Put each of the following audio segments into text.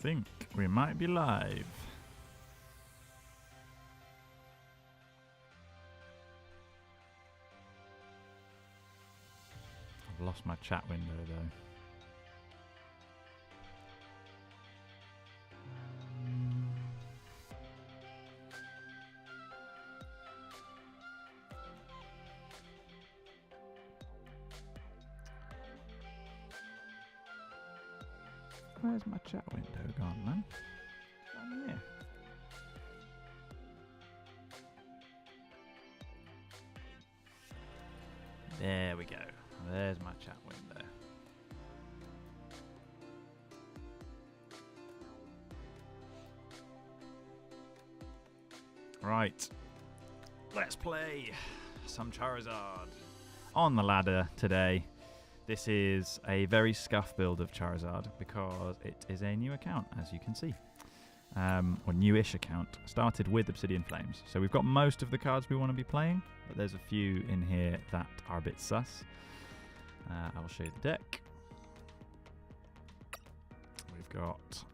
think we might be live. I've lost my chat window though. Where's my chat window gone, man? Down here. There we go. There's my chat window. Right. Let's play some Charizard. On the ladder today. This is a very scuff build of Charizard because it is a new account, as you can see. Or newish account. Started with Obsidian Flames. So we've got most of the cards we want to be playing, but there's a few in here that are a bit sus. I will show you the deck. We've got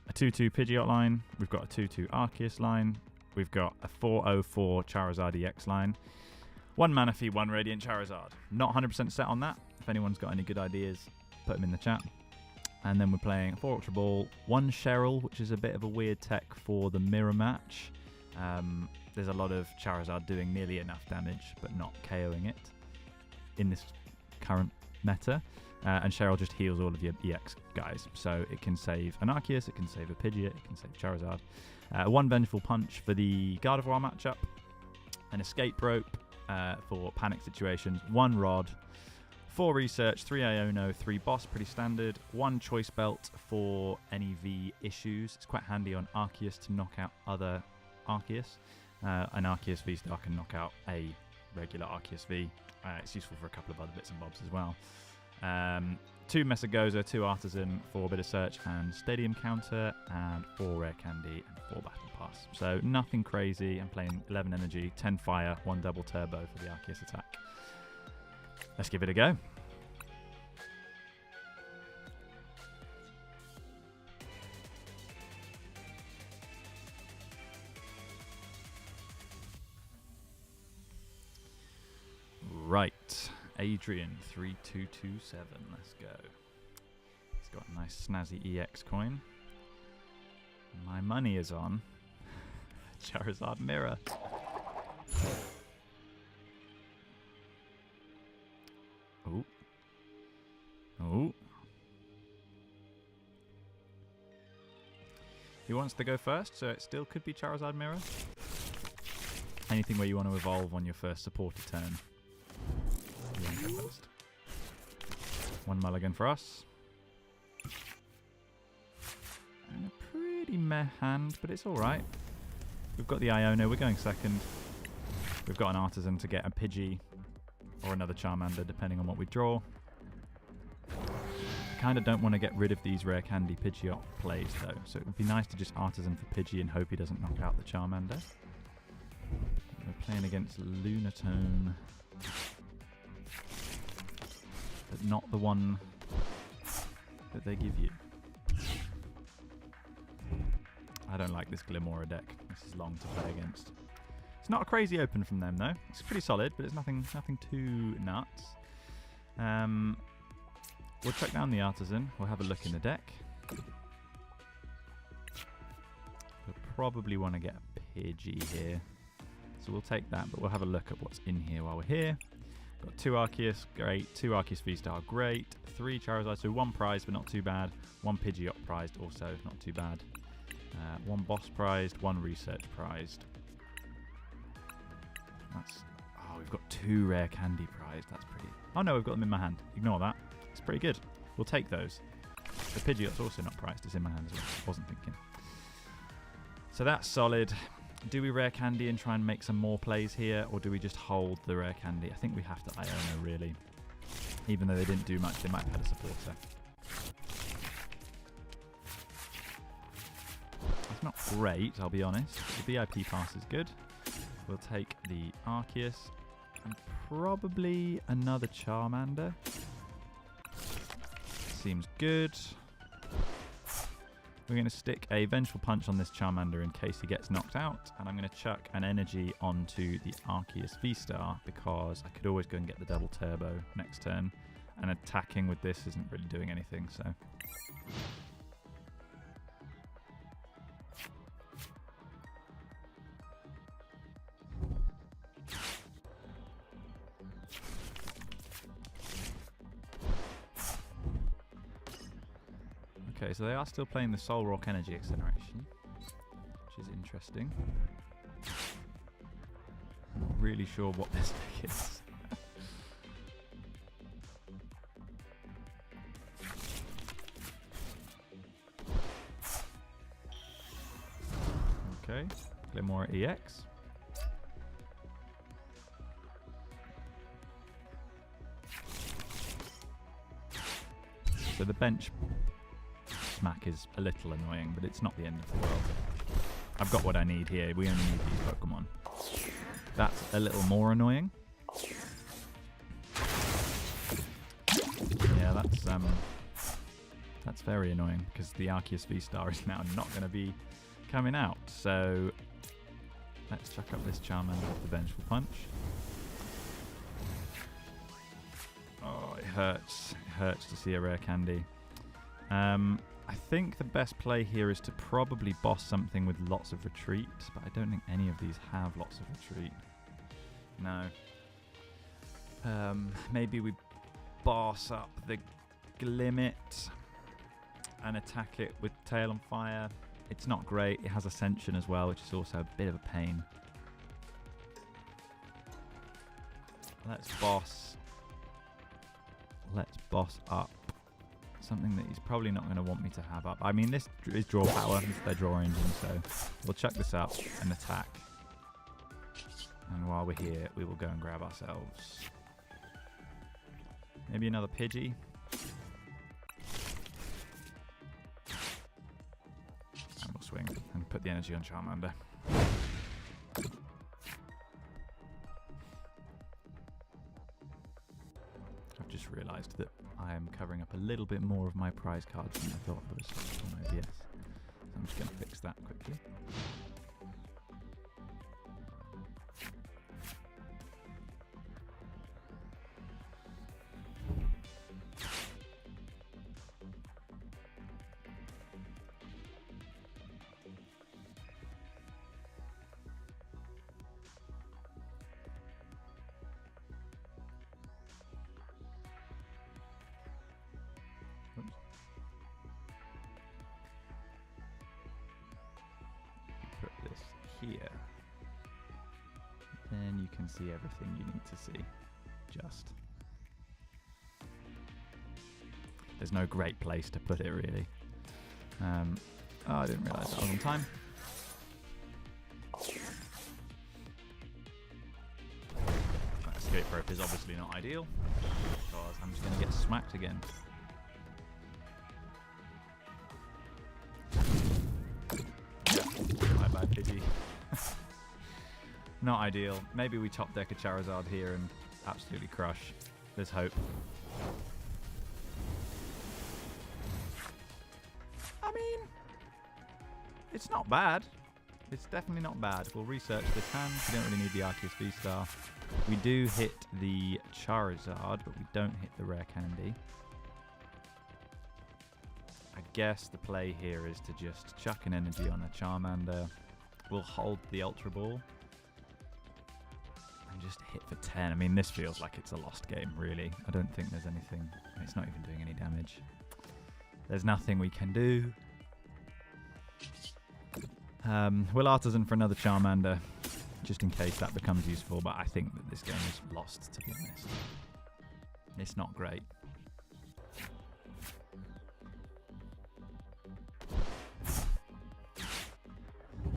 a 2-2 Pidgeot line. We've got a 2-2 Arceus line. We've got a 4/04 Charizard EX line. 1 Manaphy, 1 Radiant Charizard. Not 100% set on that. If anyone's got any good ideas, put them in the chat. And then we're playing 4 Ultra Ball, 1 Cheryl, which is a bit of a weird tech for the mirror match. There's a lot of Charizard doing nearly enough damage, but not KOing it in this current meta. And Cheryl just heals all of your EX guys. So it can save an Arceus, it can save a Pidgeot, it can save Charizard. 1 Vengeful Punch for the Gardevoir matchup. An Escape Rope for panic situations. 1 Rod. 4 Research, 3 Iono, 3 Boss, pretty standard. 1 Choice Belt for any V issues. It's quite handy on Arceus to knock out other Arceus. An Arceus V-Star can knock out a regular Arceus V. It's useful for a couple of other bits and bobs as well. 2 Messagoza, 2 Artisan, 4 Bit of Search and Stadium Counter, and 4 Rare Candy and 4 Battle Pass. So nothing crazy. I'm playing 11 Energy, 10 Fire, 1 Double Turbo for the Arceus attack. Let's give it a go. Right, Adrian 3227. Let's go. He's got a nice snazzy EX coin. My money is on Charizard Mirror. Oh. Oh. He wants to go first, so it still could be Charizard Mirror. Anything where you want to evolve on your first supporter turn. You want to go first. 1 mulligan for us. And a pretty meh hand, but it's alright. We've got the Iono, we're going second. We've got an Artisan to get a Pidgey or another Charmander, depending on what we draw. I kind of don't want to get rid of these Rare Candy Pidgeot plays, though. So it would be nice to just Artisan for Pidgey and hope he doesn't knock out the Charmander. We're playing against Lunatone. But not the one that they give you. I don't like this Glimora deck. This is long to play against. It's not a crazy open from them though. It's pretty solid, but it's nothing too nuts. We'll check down the Artisan. We'll have a look in the deck. We'll probably want to get a Pidgey here. So we'll take that, but we'll have a look at what's in here while we're here. Got 2 Arceus, great. 2 Arceus V-Star, great. 3 Charizard, so 1 prized, but not too bad. 1 Pidgeot prized, also not too bad. 1 Boss prized, 1 Research prized. That's... Oh, we've got 2 Rare Candy prized. That's pretty... Oh no, we've got them in my hand. Ignore that. It's pretty good. We'll take those. The Pidgeot's also not priced. It's in my hand as well. Wasn't thinking. So that's solid. Do we Rare Candy and try and make some more plays here, or do we just hold the Rare Candy? I think we have to Iono, really. Even though they didn't do much, they might have had a supporter. It's not great, I'll be honest. The VIP pass is good. We'll take the Arceus and probably another Charmander. Seems good. We're going to stick a Vengeful Punch on this Charmander in case he gets knocked out, and I'm going to chuck an energy onto the Arceus V-Star because I could always go and get the double turbo next turn, and attacking with this isn't really doing anything, so... Okay, so they are still playing the Soul Rock Energy Acceleration, which is interesting. I'm not really sure what this pick is. Okay, Glimmer EX. So the bench smack is a little annoying, but it's not the end of the world. I've got what I need here. We only need these Pokemon. That's a little more annoying. Yeah, that's very annoying because the Arceus V-Star is now not going to be coming out. So let's chuck up this Charmander with the Vengeful Punch. Oh, it hurts. It hurts to see a rare candy. I think the best play here is to probably boss something with lots of retreat, but I don't think any of these have lots of retreat. No. Maybe we boss up the Glimmet and attack it with Tail on Fire. It's not great. It has Ascension as well, which is also a bit of a pain. Let's boss up something that he's probably not going to want me to have up. I mean, this is draw power. It's their draw engine, so we'll chuck this up and attack. And while we're here, we will go and grab ourselves maybe another Pidgey. And we'll swing and put the energy on Charmander. I've just realised that I am covering up a little bit more of my prize cards than I thought I was on OBS. So I'm just going to fix that quickly. Put this here. Then you can see everything you need to see. Just. There's no great place to put it, really. Oh, I didn't realise that was on time. That escape rope is obviously not ideal, because I'm just going to get smacked again. Bye-bye, Pidgey. Not ideal. Maybe we top deck a Charizard here and absolutely crush. There's hope. I mean, it's not bad. It's definitely not bad. We'll research this hand. We don't really need the Arceus V-Star. We do hit the Charizard, but we don't hit the rare candy. I guess the play here is to just chuck an energy on a Charmander. We'll hold the Ultra Ball. And just hit for 10. I mean, this feels like it's a lost game, really. I don't think there's anything. It's not even doing any damage. There's nothing we can do. We'll Artisan for another Charmander, just in case that becomes useful, but I think that this game is lost, to be honest. It's not great.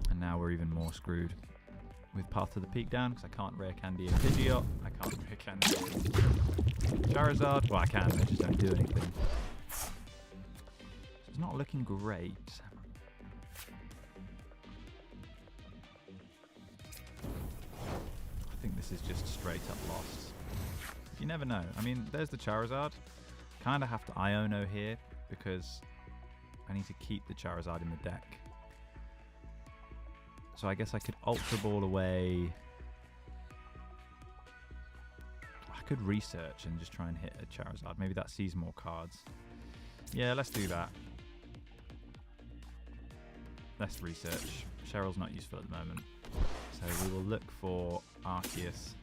And now we're even more screwed with Path to the Peak down, because I can't rare candy in Pidgeot, I can't rare candy in Charizard. Well, I can, they just don't do anything. So it's not looking great. I think this is just straight up lost. You never know. I mean, there's the Charizard. Kind of have to Iono here, because I need to keep the Charizard in the deck. So I guess I could Ultra Ball away. I could research and just try and hit a Charizard. Maybe that sees more cards. Yeah, let's do that. Let's research. Cheryl's not useful at the moment. So we will look for Arceus.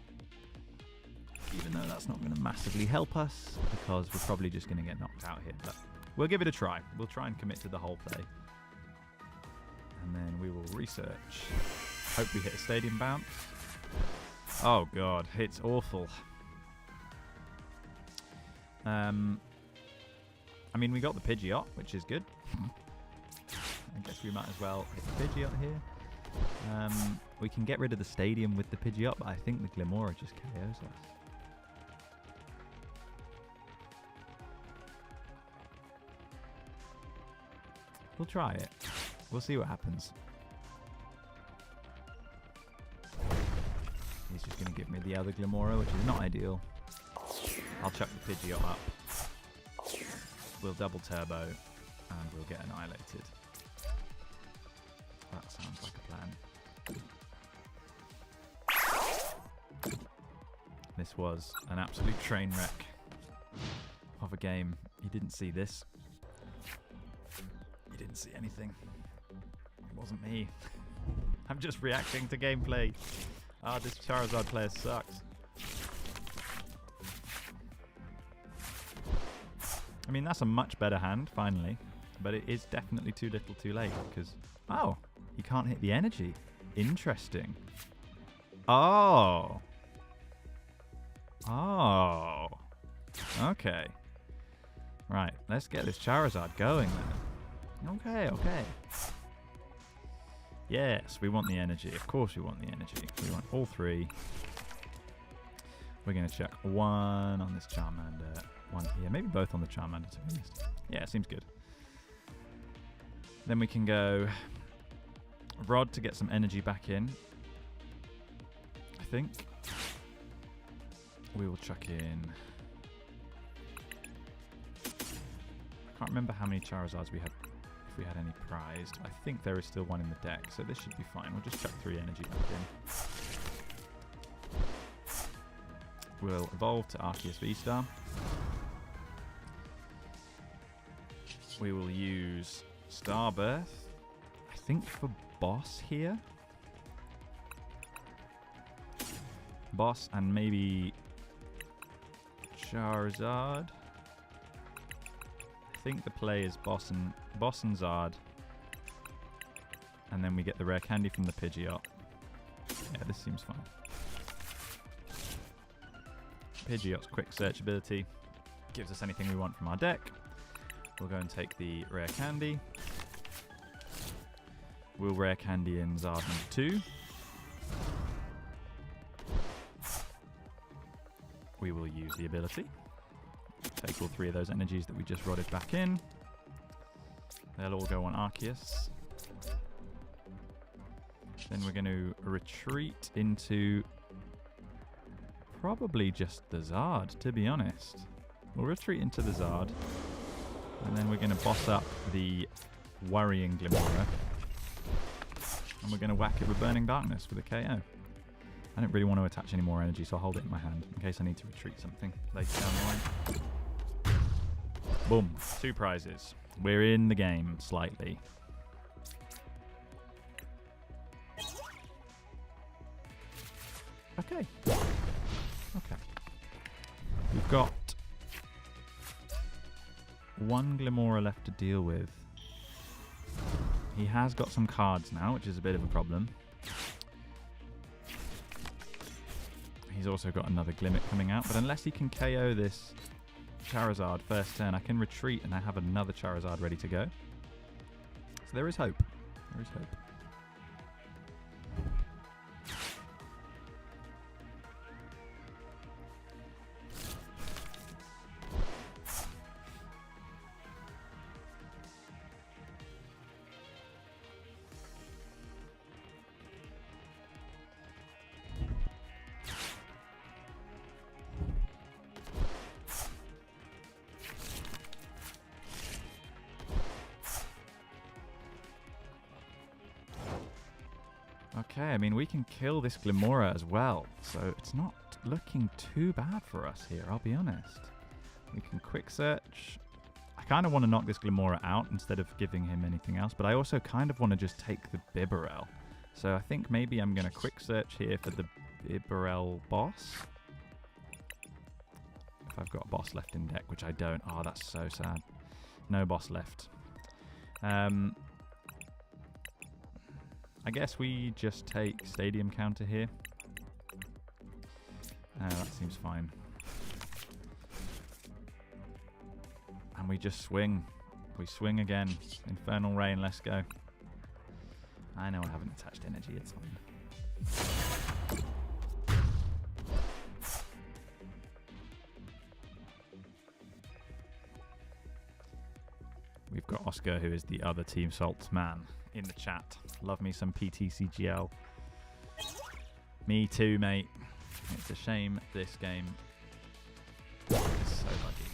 Even though that's not going to massively help us, because we're probably just going to get knocked out here. But we'll give it a try. We'll try and commit to the whole play. And then we will research. Hope we hit a stadium bounce. Oh god, it's awful. I mean, we got the Pidgeot, which is good. I guess we might as well hit the Pidgeot here. We can get rid of the stadium with the Pidgeot, but I think the Glimmora just KOs us. We'll try it. We'll see what happens. He's just going to give me the other Glimmora, which is not ideal. I'll chuck the Pidgeot up. We'll double turbo, and we'll get annihilated. That sounds like a plan. This was an absolute train wreck of a game. You didn't see this. You didn't see anything. It wasn't me. I'm just reacting to gameplay. Ah, this Charizard player sucks. I mean, that's a much better hand, finally. But it is definitely too little too late, because... Oh! He can't hit the energy. Interesting. Oh! Oh! Okay. Right, let's get this Charizard going then. Okay, okay. Yes, we want the energy. Of course we want the energy. We want all three. We're going to check one on this Charmander, one here. Maybe both on the Charmander, to be honest. Yeah, seems good. Then we can go Rod to get some energy back in. I think. We will chuck in... I can't remember how many Charizards we had, if we had any prized. I think there is still one in the deck, so this should be fine. We'll just chuck 3 energy back in. We'll evolve to Arceus V-Star. We will use Starbirth, I think, for Boss here. Boss and maybe Charizard. I think the play is Boss and Zard. And then we get the rare candy from the Pidgeot. Yeah, this seems fine. Pidgeot's quick search ability gives us anything we want from our deck. We'll go and take the rare candy. We'll rare candy in Zard number 2. We will use the ability. Take all 3 of those energies that we just rodded back in. They'll all go on Arceus. Then we're going to retreat into probably just the Zard, to be honest. We'll retreat into the Zard. And then we're going to boss up the worrying Glimmora. And we're going to whack it with Burning Darkness with a KO. I don't really want to attach any more energy, so I'll hold it in my hand in case I need to retreat something later down the line. Boom. 2 prizes. We're in the game slightly. Okay. Okay. We've got 1 Glimmora left to deal with. He has got some cards now, which is a bit of a problem. He's also got another Glimmet coming out, but unless he can KO this Charizard first turn, I can retreat and I have another Charizard ready to go. So there is hope. There is hope. Okay, I mean, we can kill this Glimora as well, so it's not looking too bad for us here, I'll be honest. We can quick search. I kind of want to knock this Glimora out instead of giving him anything else, but I also kind of want to just take the Bibarel. So I think maybe I'm going to quick search here for the Bibarel boss. If I've got a boss left in deck, which I don't. Oh, that's so sad. No boss left. I guess we just take Stadium Counter here. That seems fine. And we just swing. We swing again. Infernal Rain, let's go. I know I haven't attached energy, it's fine. We've got Oscar, who is the other Team Salt's man, in the chat. Love me some PTCGL. Me too, mate. It's a shame this game is so buggy.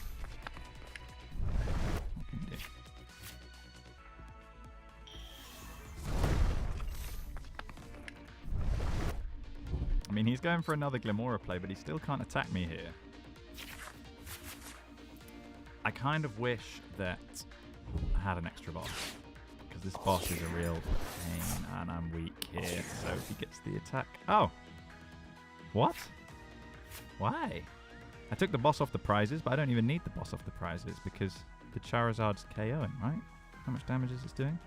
What can we do? I mean, he's going for another Glimora play, but he still can't attack me here. I kind of wish that I had an extra boss, because this boss is a real pain, and I'm weak here, so if he gets the attack... Oh! What? Why? I took the boss off the prizes, but I don't even need the boss off the prizes, because the Charizard's KOing, right? How much damage is this doing?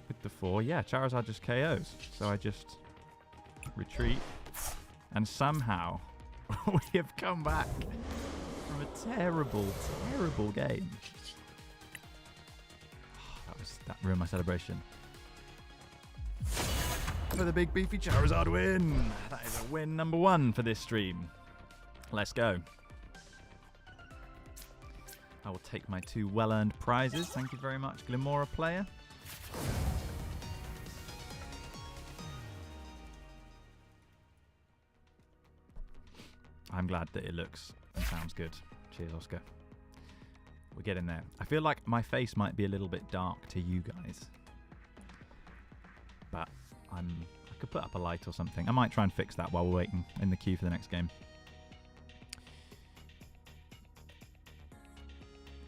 With the 4, yeah, Charizard just KOs, so I just retreat, and somehow we have come back from a terrible, terrible game. That ruined my celebration. For the big beefy Charizard win! That is a win number 1 for this stream. Let's go. I will take my 2 well-earned prizes. Thank you very much, Glimora player. I'm glad that it looks and sounds good. Cheers, Oscar. We're getting there. I feel like my face might be a little bit dark to you guys, but I could put up a light or something. I might try and fix that while we're waiting in the queue for the next game.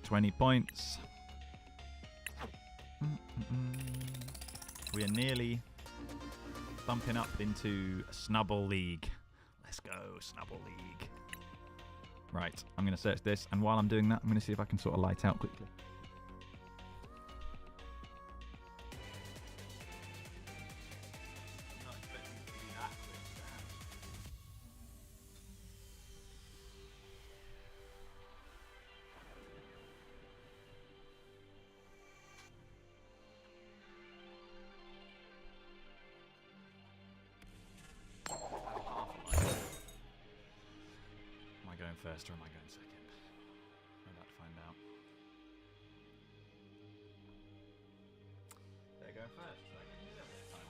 20 points. We are nearly bumping up into Snubble League. Let's go, Snubble League. Right, I'm going to search this, and while I'm doing that, I'm going to see if I can sort of light out quickly. Not expecting it to be that quick. Am I going first or am I going second? I'm about to find out. They're going first, so that gives me a little bit of time.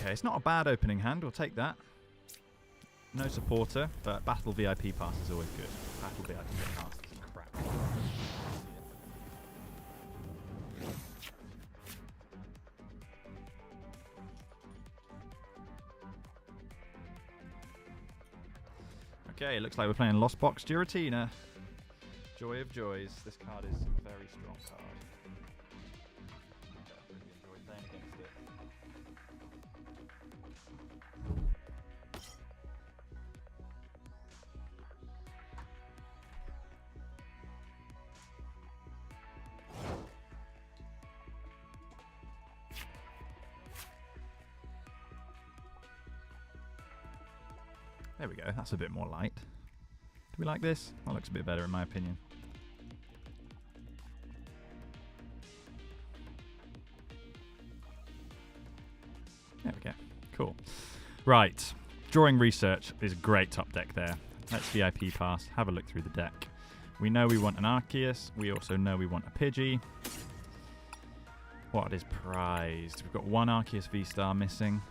Okay, it's not a bad opening hand, we'll take that. No supporter, but Battle VIP pass is always good. Battle VIP pass is crap. Okay, it looks like we're playing Lost Box Giratina. Joy of joys. This card is a very strong card. I really enjoy playing against it. There we go, that's a bit more light. Do we like this? That looks a bit better in my opinion. There we go, cool. Right, Drawing Research is a great top deck there. Let's VIP pass, have a look through the deck. We know we want an Arceus, we also know we want a Pidgey. What is prized? We've got 1 Arceus V-Star missing.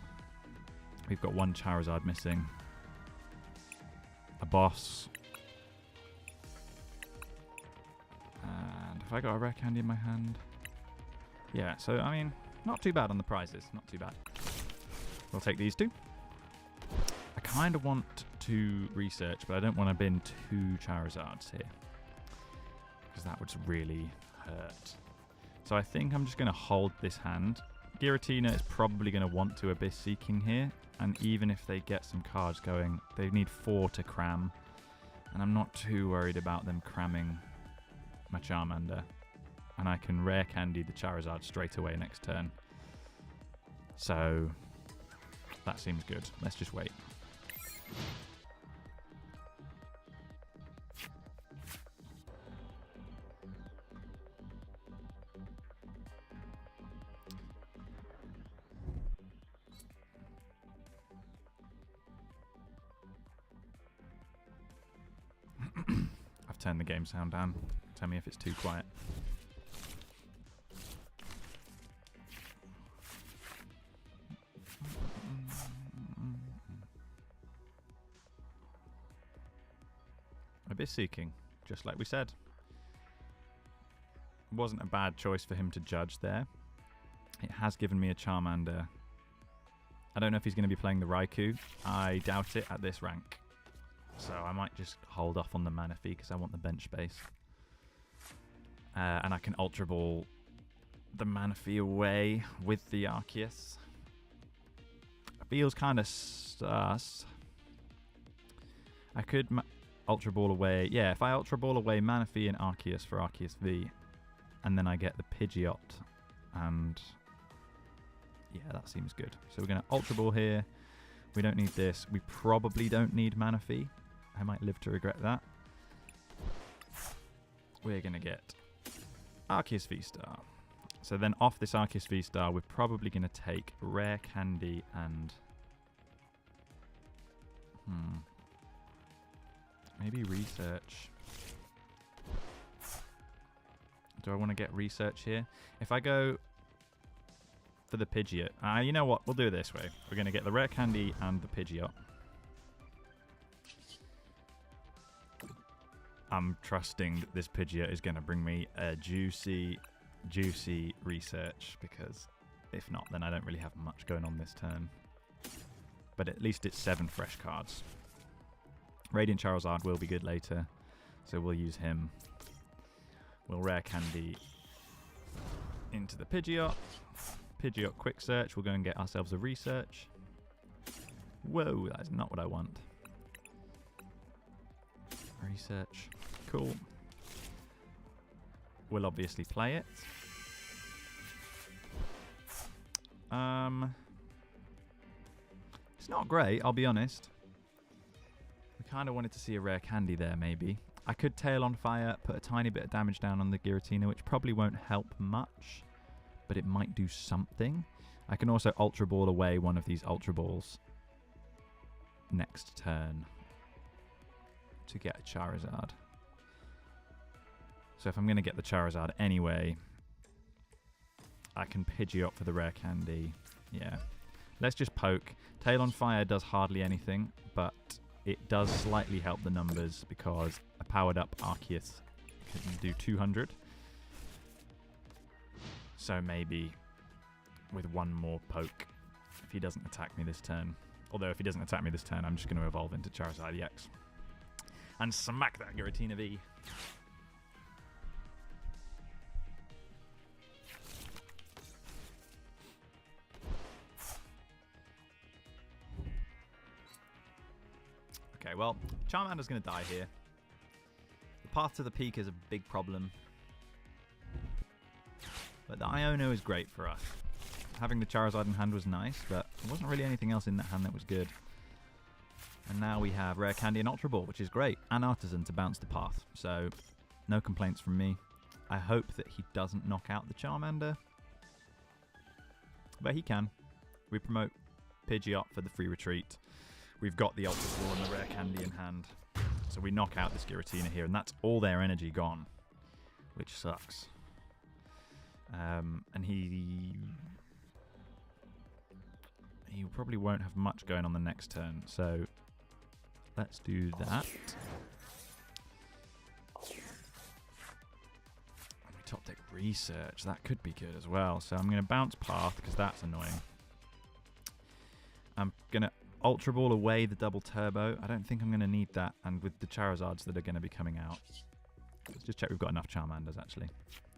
We've got 1 Charizard missing. A boss. Have I got a rare candy in my hand? Yeah, so, I mean, not too bad on the prizes. Not too bad. We'll take these two. I kind of want to research, but I don't want to bin 2 Charizards here. Because that would really hurt. So I think I'm just going to hold this hand. Giratina is probably going to want to Abyss Seeking here. And even if they get some cards going, they need 4 to cram. And I'm not too worried about them cramming my Charmander. And I can rare candy the Charizard straight away next turn. So that seems good. Let's just wait. I've turned the game sound down. Tell me if it's too quiet. Abyss Seeking, just like we said. Wasn't a bad choice for him to judge there. It has given me a Charmander. I don't know if he's going to be playing the Raikou. I doubt it at this rank. So I might just hold off on the Manaphy because I want the bench space. And I can Ultra Ball the Manaphy away with the Arceus. Feels kind of sus. I could Ultra Ball away. Yeah, if I Ultra Ball away Manaphy and Arceus for Arceus V, and then I get the Pidgeot, and yeah, that seems good. So we're going to Ultra Ball here. We don't need this. We probably don't need Manaphy. I might live to regret that. We're going to get Arceus V-Star. So then off this Arceus V-Star, we're probably going to take Rare Candy and... maybe Research. Do I want to get Research here? If I go for the Pidgeot... you know what? We'll do it this way. We're going to get the Rare Candy and the Pidgeot. I'm trusting that this Pidgeot is going to bring me a juicy Research, because if not, then I don't really have much going on this turn. But at least it's 7 fresh cards. Radiant Charizard will be good later, so we'll use him. We'll Rare Candy into the Pidgeot. Pidgeot Quick Search. We'll go and get ourselves a Research. Whoa, that is not what I want. Research. Cool. We'll obviously play it. It's not great, I'll be honest. We kind of wanted to see a Rare Candy there, maybe. I could Tail on Fire, put a tiny bit of damage down on the Giratina, which probably won't help much, but it might do something. I can also Ultra Ball away one of these Ultra Balls next turn to get a Charizard. So if I'm going to get the Charizard anyway, I can Pidgeot for the Rare Candy. Yeah. Let's just poke. Tail on Fire does hardly anything, but it does slightly help the numbers because a powered up Arceus can do 200. So maybe with one more poke, if he doesn't attack me this turn. Although if he doesn't attack me this turn, I'm just going to evolve into Charizard EX. And smack that Giratina V. Okay, well, Charmander's going to die here. The path to the peak is a big problem. But the Iono is great for us. Having the Charizard in hand was nice, but there wasn't really anything else in that hand that was good. And now we have Rare Candy and Ultra Ball, which is great. And Artisan to bounce the path. So, no complaints from me. I hope that he doesn't knock out the Charmander. But he can. We promote Pidgeot for the free retreat. We've got the Ultra Ball and the Rare Candy in hand. So we knock out this Giratina here, and that's all their energy gone. Which sucks. And he probably won't have much going on the next turn, so let's do that. We top deck research. That could be good as well. So I'm going to bounce Path because that's annoying. I'm going to Ultra Ball away the double turbo. I don't think I'm going to need that. And with the Charizards that are going to be coming out. Let's just check we've got enough Charmanders, actually.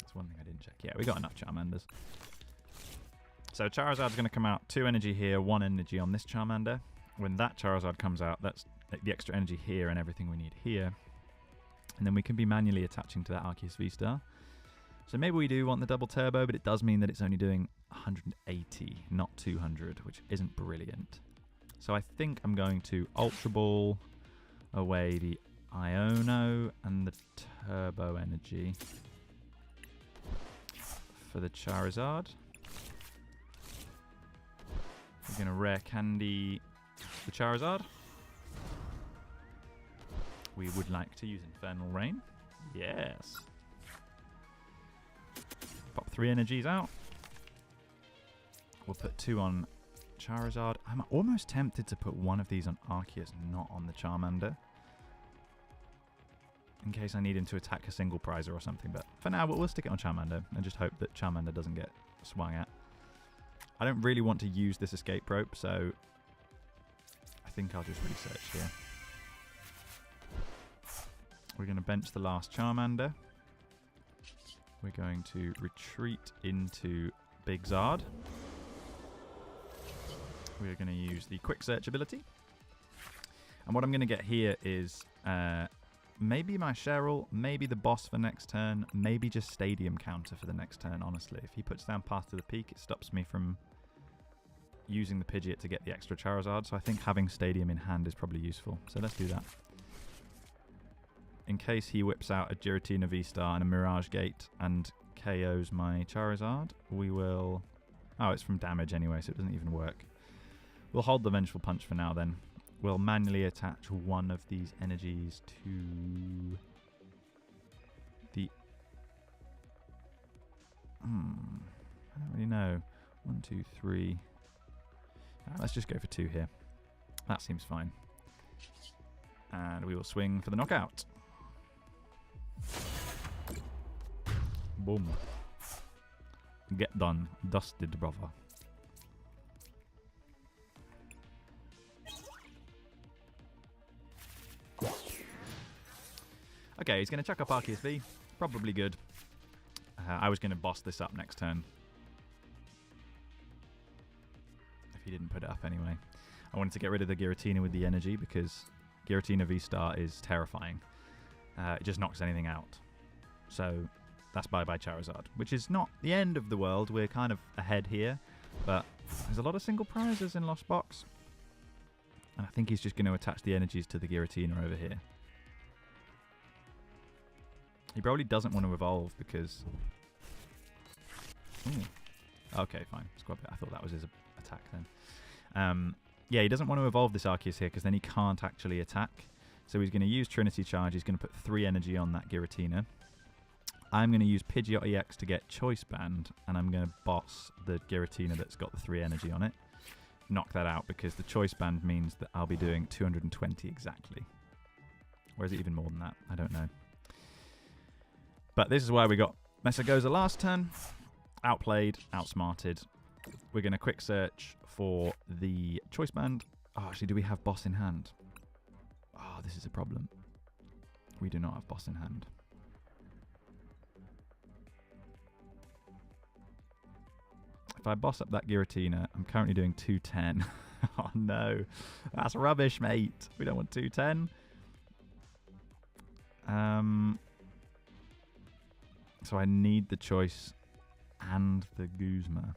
That's one thing I didn't check. Yeah, we got enough Charmanders. So Charizard's going to come out. 2 energy here, 1 energy on this Charmander. When that Charizard comes out, that's the extra energy here and everything we need here. And then we can be manually attaching to that Arceus V-Star. So maybe we do want the double turbo, but it does mean that it's only doing 180, not 200, which isn't brilliant. So I think I'm going to Ultra Ball away the Iono and the Turbo Energy for the Charizard. We're going to Rare Candy the Charizard. We would like to use Infernal Rain. Yes. Pop 3 energies out. We'll put 2 on Charizard. I'm almost tempted to put one of these on Arceus, not on the Charmander. In case I need him to attack a single prizer or something. But for now, we'll stick it on Charmander and just hope that Charmander doesn't get swung at. I don't really want to use this escape rope, so I think I'll just research here. We're going to bench the last Charmander. We're going to retreat into Big Zard. We're going to use the Quick Search ability. And what I'm going to get here is maybe my Cheryl, maybe the boss for next turn, maybe just Stadium counter for the next turn, honestly. If he puts down Path to the Peak, it stops me from using the Pidgeot to get the extra Charizard. So I think having Stadium in hand is probably useful. So let's do that. In case he whips out a Giratina V-Star and a Mirage Gate and KOs my Charizard, we will... Oh, it's from damage anyway, so it doesn't even work. We'll hold the Vengeful Punch for now then. We'll manually attach one of these energies to the... I don't really know. 1, 2, 3... let's just go for 2 here. That seems fine. And we will swing for the knockout. Boom. Get done. Dusted, brother. Okay, he's going to chuck up Arceus V. Probably good. I was going to boss this up next turn. If he didn't put it up anyway. I wanted to get rid of the Giratina with the energy because Giratina V-Star is terrifying. It just knocks anything out. So that's bye-bye Charizard, which is not the end of the world. We're kind of ahead here, but there's a lot of single prizes in Lost Box. And I think he's just going to attach the energies to the Giratina over here. He probably doesn't want to evolve because... Ooh. Okay, fine. Squad bit. I thought that was his attack then. Yeah, he doesn't want to evolve this Arceus here because then he can't actually attack. So he's going to use Trinity Charge. He's going to put 3 energy on that Giratina. I'm going to use Pidgeot EX to get Choice Band, and I'm going to boss the Giratina that's got the 3 energy on it. Knock that out because the Choice Band means that I'll be doing 220 exactly. Or is it even more than that? I don't know. But this is why we got Mesagoza last turn. Outplayed, outsmarted. We're going to quick search for the Choice Band. Oh, actually, do we have boss in hand? Oh, this is a problem. We do not have boss in hand. If I boss up that Giratina, I'm currently doing 210. Oh no, that's rubbish, mate. We don't want 210. So I need the choice and the Guzma.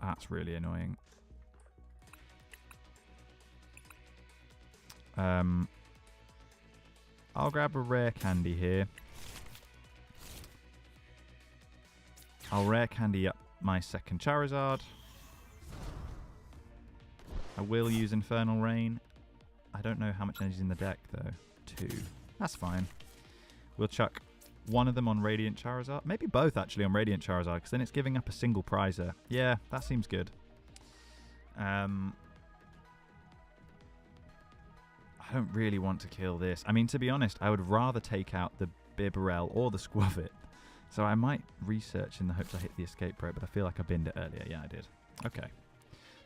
That's really annoying. I'll grab a rare candy here. I'll rare candy up my second Charizard. I will use Infernal Rain. I don't know how much energy is in the deck though. 2. That's fine. We'll chuck one of them on Radiant Charizard. Maybe both actually on Radiant Charizard because then it's giving up a single prizer. Yeah, that seems good. I don't really want to kill this. I mean, to be honest, I would rather take out the Bibberell, or the Squavit. So I might research in the hopes I hit the escape rope, but I feel like I binned it earlier. Yeah, I did. Okay.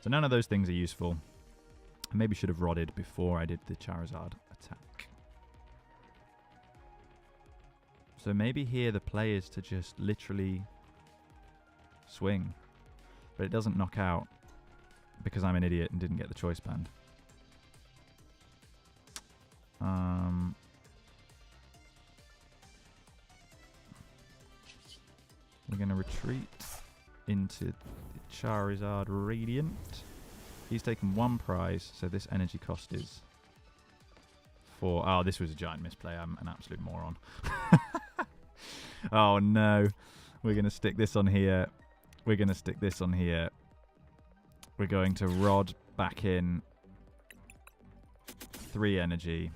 So none of those things are useful. I maybe should have rodded before I did the Charizard attack. So maybe here the play is to just literally swing. But it doesn't knock out because I'm an idiot and didn't get the choice band. We're going to retreat into the Charizard Radiant. He's taken 1 prize, so this energy cost is 4. Oh, this was a giant misplay. I'm an absolute moron. Oh, no. We're going to stick this on here. We're going to stick this on here. We're going to rod back in 3 energy.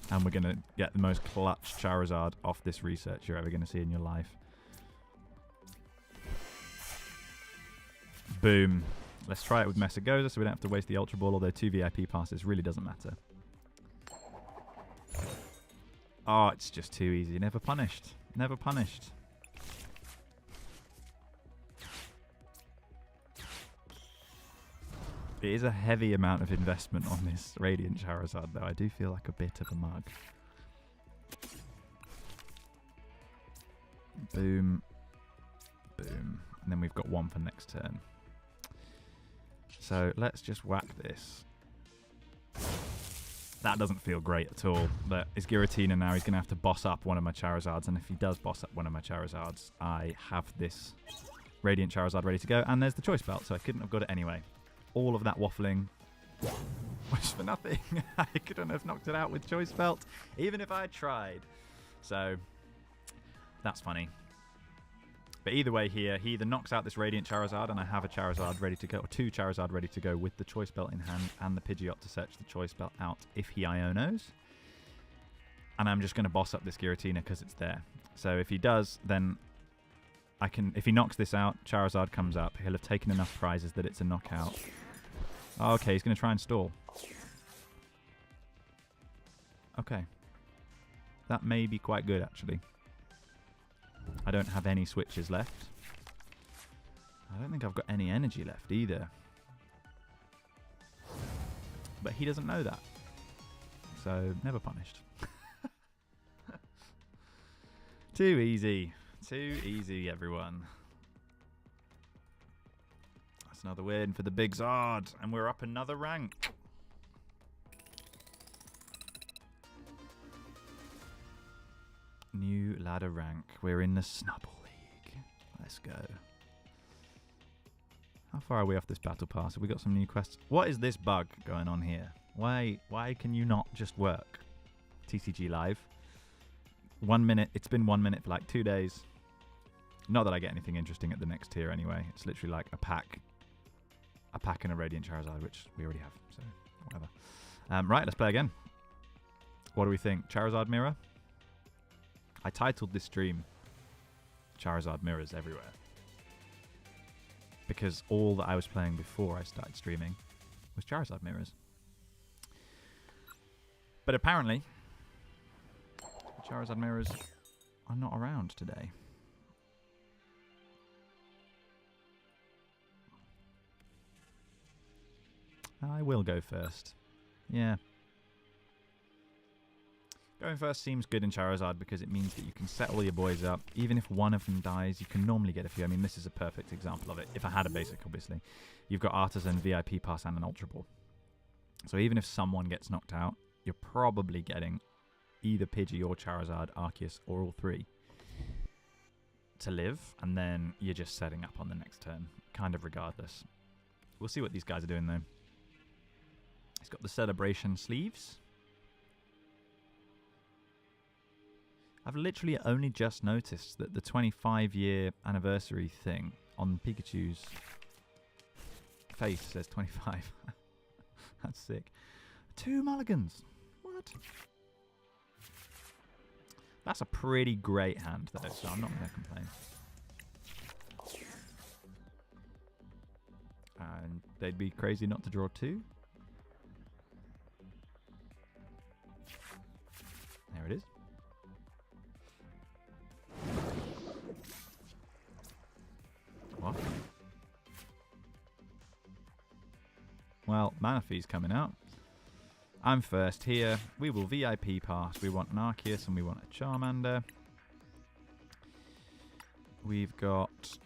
And we're going to get the most clutch Charizard off this research you're ever going to see in your life. Boom. Let's try it with Messagoza so we don't have to waste the Ultra Ball, although 2 VIP passes really doesn't matter. Oh, it's just too easy. Never punished. Never punished. It is a heavy amount of investment on this Radiant Charizard, though. I do feel like a bit of a mug. Boom. Boom. And then we've got 1 for next turn. So let's just whack this. That doesn't feel great at all. But it's Giratina now. He's going to have to boss up one of my Charizards. And if he does boss up one of my Charizards, I have this Radiant Charizard ready to go. And there's the Choice Belt, so I couldn't have got it anyway. All of that waffling was for nothing. I couldn't have knocked it out with Choice Belt, even if I tried. So, that's funny. But either way here, he either knocks out this Radiant Charizard, and I have a Charizard ready to go, or 2 Charizard ready to go with the Choice Belt in hand, and the Pidgeot to search the Choice Belt out if he Ionos. And I'm just going to boss up this Giratina because it's there. So if he does, then I can, if he knocks this out, Charizard comes up. He'll have taken enough prizes that it's a knockout. Oh, okay, he's going to try and stall. Okay. That may be quite good, actually. I don't have any switches left. I don't think I've got any energy left either. But he doesn't know that. So, never punished. Too easy. Too easy, everyone. That's another win for the Big Zard. And we're up another rank. New ladder rank. We're in the Snubble League. Let's go. How far are we off this battle pass? Have we got some new quests? What is this bug going on here? Why can you not just work? TCG Live. 1 minute. It's been 1 minute for like 2 days. Not that I get anything interesting at the next tier anyway. It's literally like a pack and a Radiant Charizard, which we already have. So, whatever. Right, let's play again. What do we think? Charizard Mirror? I titled this stream Charizard Mirrors Everywhere. Because all that I was playing before I started streaming was Charizard Mirrors. But apparently, Charizard Mirrors are not around today. I will go first. Yeah. Going first seems good in Charizard because it means that you can set all your boys up. Even if one of them dies, you can normally get a few. I mean, this is a perfect example of it. If I had a basic, obviously. You've got Artisan, VIP Pass, and an Ultra Ball. So even if someone gets knocked out, you're probably getting either Pidgey or Charizard, Arceus, or all 3 to live. And then you're just setting up on the next turn, kind of regardless. We'll see what these guys are doing, though. He's got the Celebration sleeves. I've literally only just noticed that the 25-year anniversary thing on Pikachu's face says 25. That's sick. 2 mulligans. What? That's a pretty great hand, though, so I'm not going to complain. And they'd be crazy not to draw 2. There it is. Well, Manaphy's coming out. I'm first here. We will VIP pass. We want an Arceus and we want a Charmander. We've got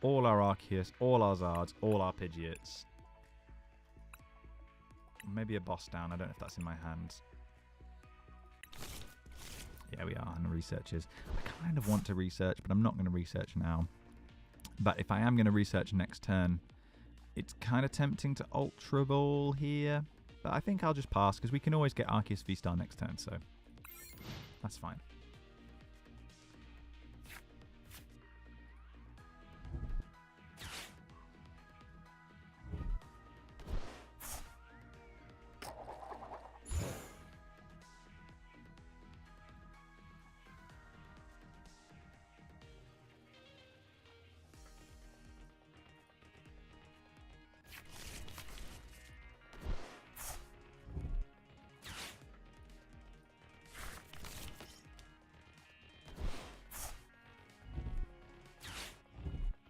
all our Arceus, all our Zards, all our Pidgeots. Maybe a boss down. I don't know if that's in my hands. Yeah, we are. And researches. I kind of want to research, but I'm not going to research now. But if I am going to research next turn, it's kind of tempting to Ultra Ball here. But I think I'll just pass, because we can always get Arceus V-Star next turn, so that's fine.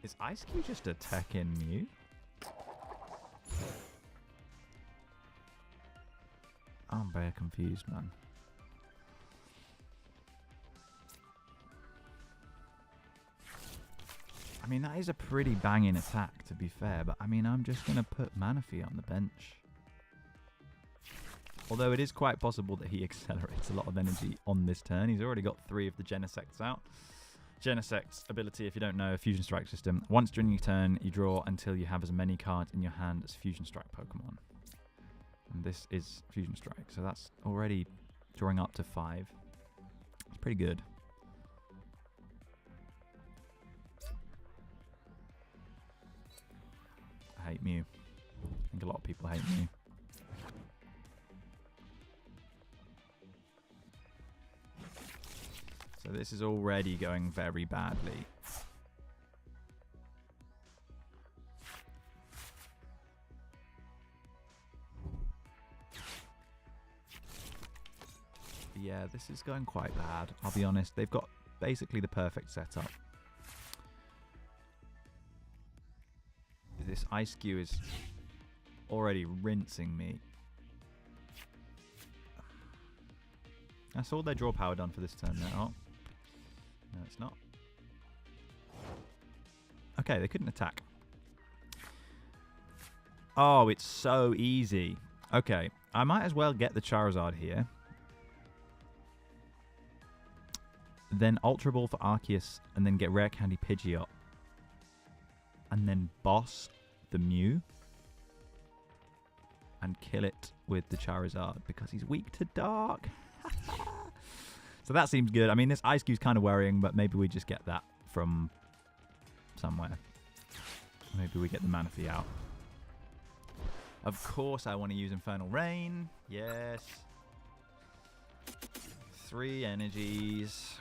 Is Ice Cube just attacking Mew? I'm very confused, man. I mean, that is a pretty banging attack, to be fair, but I mean, I'm just going to put Manaphy on the bench. Although it is quite possible that he accelerates a lot of energy on this turn. He's already got 3 of the Genesects out. Genesect's ability, if you don't know, Fusion Strike system. Once during your turn, you draw until you have as many cards in your hand as Fusion Strike Pokemon. And this is Fusion Strike, so that's already drawing up to 5. It's pretty good. I hate Mew. I think a lot of people hate Mew. So this is already going very badly. Yeah, this is going quite bad. I'll be honest. They've got basically the perfect setup. This Ice Cube is already rinsing me. That's all their draw power done for this turn now. No, it's not. Okay, they couldn't attack. Oh, it's so easy. Okay, I might as well get the Charizard here. Then Ultra Ball for Arceus, and then get Rare Candy Pidgeot. And then boss the Mew. And kill it with the Charizard, because he's weak to Dark. So that seems good. I mean, this Ice Cube's kind of worrying, but maybe we just get that from somewhere. Maybe we get the Manaphy out. Of course, I want to use Infernal Rain. Yes. 3 energies.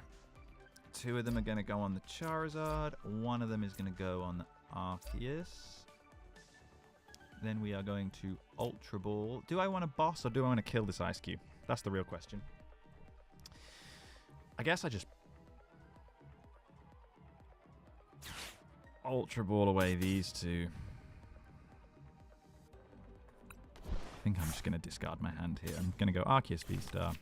2 of them are going to go on the Charizard. 1 of them is going to go on the Arceus. Then we are going to Ultra Ball. Do I want to boss or do I want to kill this Ice Cube? That's the real question. I guess I just Ultra Ball away these 2. I think I'm just going to discard my hand here. I'm going to go Arceus V-Star.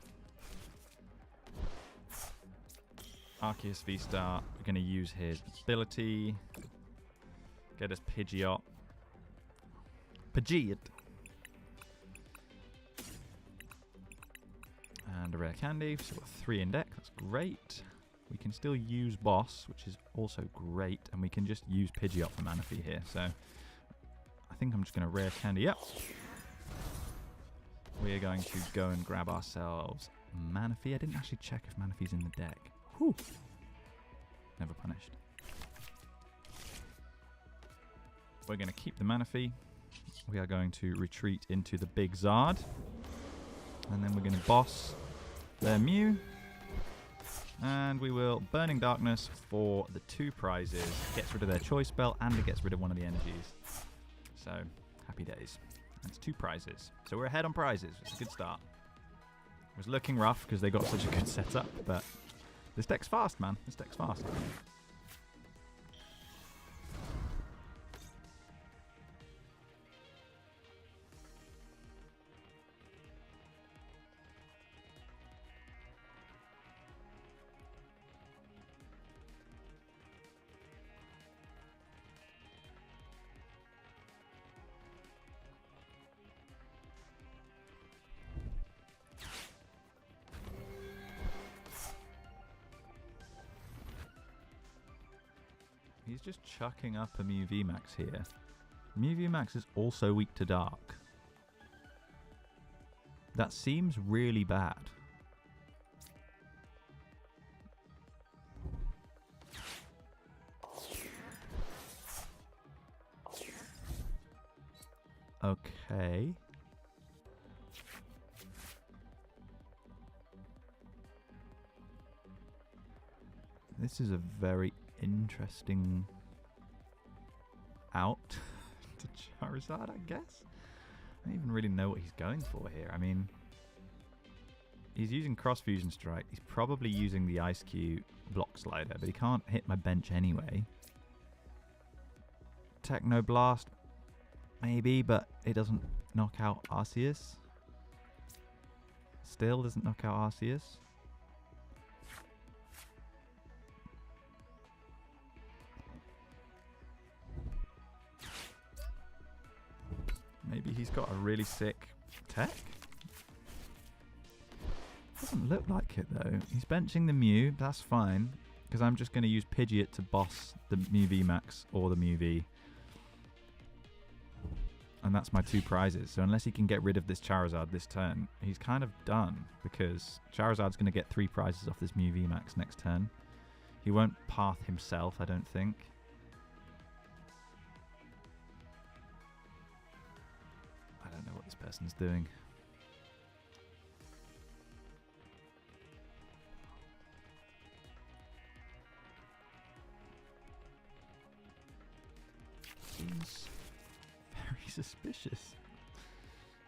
Arceus V-Star. We're going to use his ability. Get us Pidgeot. Pidgeot. And a Rare Candy. So we've got 3 in deck. That's great. We can still use Boss, which is also great. And we can just use Pidgeot for Manaphy here. So I think I'm just going to Rare Candy up. We are going to go and grab ourselves Manaphy. I didn't actually check if Manaphy's in the deck. Whew. Never punished. We're going to keep the Manaphy. We are going to retreat into the big Zard. And then we're going to boss their Mew. And we will Burning Darkness for the 2 prizes. Gets rid of their Choice Spell and it gets rid of one of the energies. So, happy days. That's 2 prizes. So we're ahead on prizes. It's a good start. It was looking rough because they got such a good setup, but this deck's fast, man. This deck's fast. He's just chucking up a Mew VMAX here. Mew VMAX is also weak to Dark. That seems really bad. Okay. This is a very interesting out to Charizard, I guess. I don't even really know what he's going for here. I mean, he's using Cross Fusion Strike. He's probably using the Ice Cube Block Slider, but he can't hit my bench anyway. Techno Blast, maybe, but it doesn't knock out Arceus. Still doesn't knock out Arceus. Maybe he's got a really sick tech. Doesn't look like it though. He's benching the Mew, that's fine. Because I'm just going to use Pidgeot to boss the Mew VMAX or the Mew V. And that's my 2 prizes. So unless he can get rid of this Charizard this turn, he's kind of done. Because Charizard's going to get 3 prizes off this Mew VMAX next turn. He won't path himself, I don't think. I don't know what this person's doing. Seems very suspicious.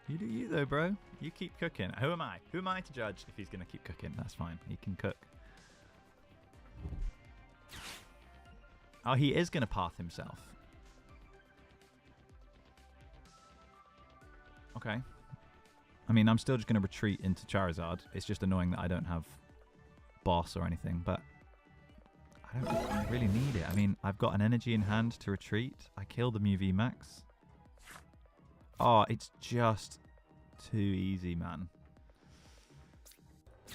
You do you though, bro. You keep cooking. Who am I? Who am I to judge if he's going to keep cooking? That's fine. He can cook. Oh, he is going to path himself. Okay. I mean, I'm still just going to retreat into Charizard. It's just annoying that I don't have boss or anything, but I don't really need it. I mean, I've got an energy in hand to retreat. I kill the Mew VMAX. Oh, it's just too easy, man.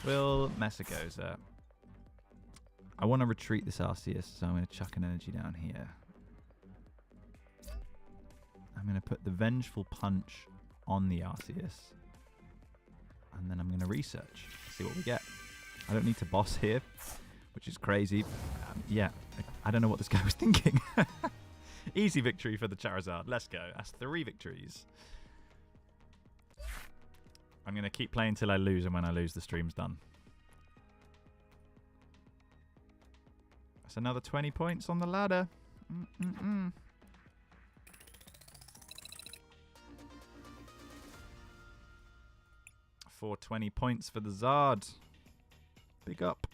Will Messagoza. I want to retreat this Arceus, so I'm going to chuck an energy down here. I'm going to put the Vengeful Punch on the Arceus. And then I'm going to research, see what we get. I don't need to boss here, which is crazy. Yeah, I don't know what this guy was thinking. Easy victory for the Charizard. Let's go. That's 3 victories. I'm going to keep playing till I lose, and when I lose, the stream's done. That's another 20 points on the ladder. 420 points for the Zard. Big up.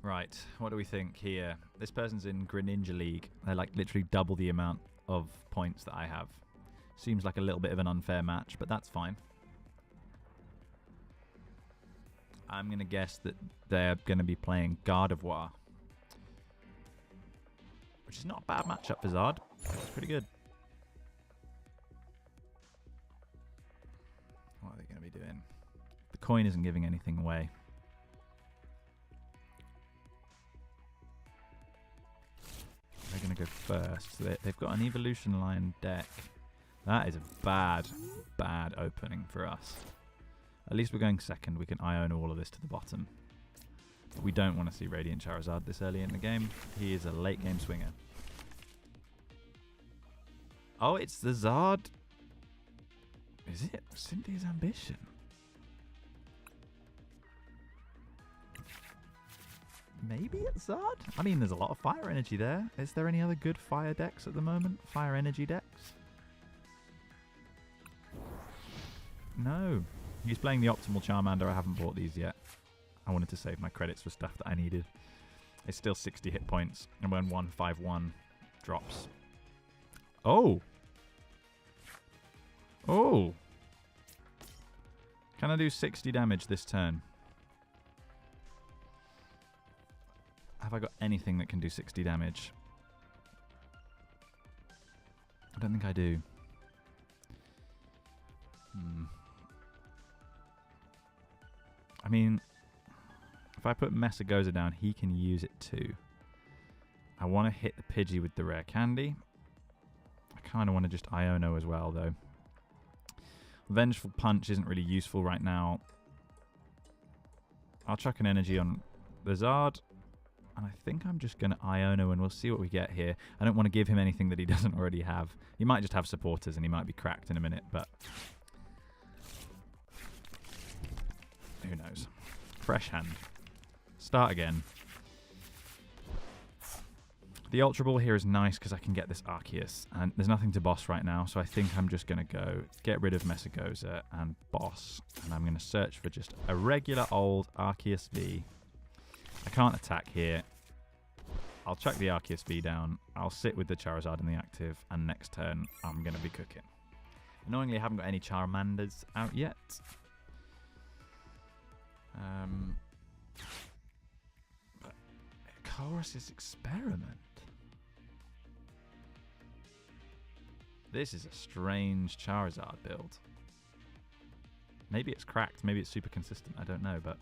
Right, what do we think here? This person's in Greninja League. They're like literally double the amount of points that I have. Seems like a little bit of an unfair match, but that's fine. I'm going to guess that they're going to be playing Gardevoir, which is not a bad matchup for Zard. It's pretty good. What are they going to be doing? The coin isn't giving anything away. They're going to go first. So they've got an Evolution Line deck. That is a bad, bad opening for us. At least we're going second. We can Iona all of this to the bottom. But we don't want to see Radiant Charizard this early in the game. He is a late game swinger. Oh, it's the Zard. Is it? Cynthia's Ambition. Maybe it's Zard? I mean, there's a lot of fire energy there. Is there any other good fire decks at the moment? Fire energy decks? No. He's playing the Optimal Charmander. I haven't bought these yet. I wanted to save my credits for stuff that I needed. It's still 60 hit points. And when 151 drops. Oh! Oh! Can I do 60 damage this turn? Have I got anything that can do 60 damage? I don't think I do. I mean, if I put Messagoza down, he can use it too. I want to hit the Pidgey with the rare candy. I kind of want to just Iono as well, though. Vengeful Punch isn't really useful right now. I'll chuck an energy on the Zard. And I think I'm just going to Iono and we'll see what we get here. I don't want to give him anything that he doesn't already have. He might just have supporters and he might be cracked in a minute, but who knows. Fresh hand. Start again. The Ultra Ball here is nice because I can get this Arceus. And there's nothing to boss right now, so I think I'm just going to go get rid of Messagoza and boss. And I'm going to search for just a regular old Arceus V. I can't attack here. I'll chuck the Arceus V down. I'll sit with the Charizard in the active, and next turn I'm going to be cooking. Annoyingly, I haven't got any Charmanders out yet. But Colress's Experiment. This is a strange Charizard build. Maybe it's cracked. Maybe it's super consistent. I don't know, but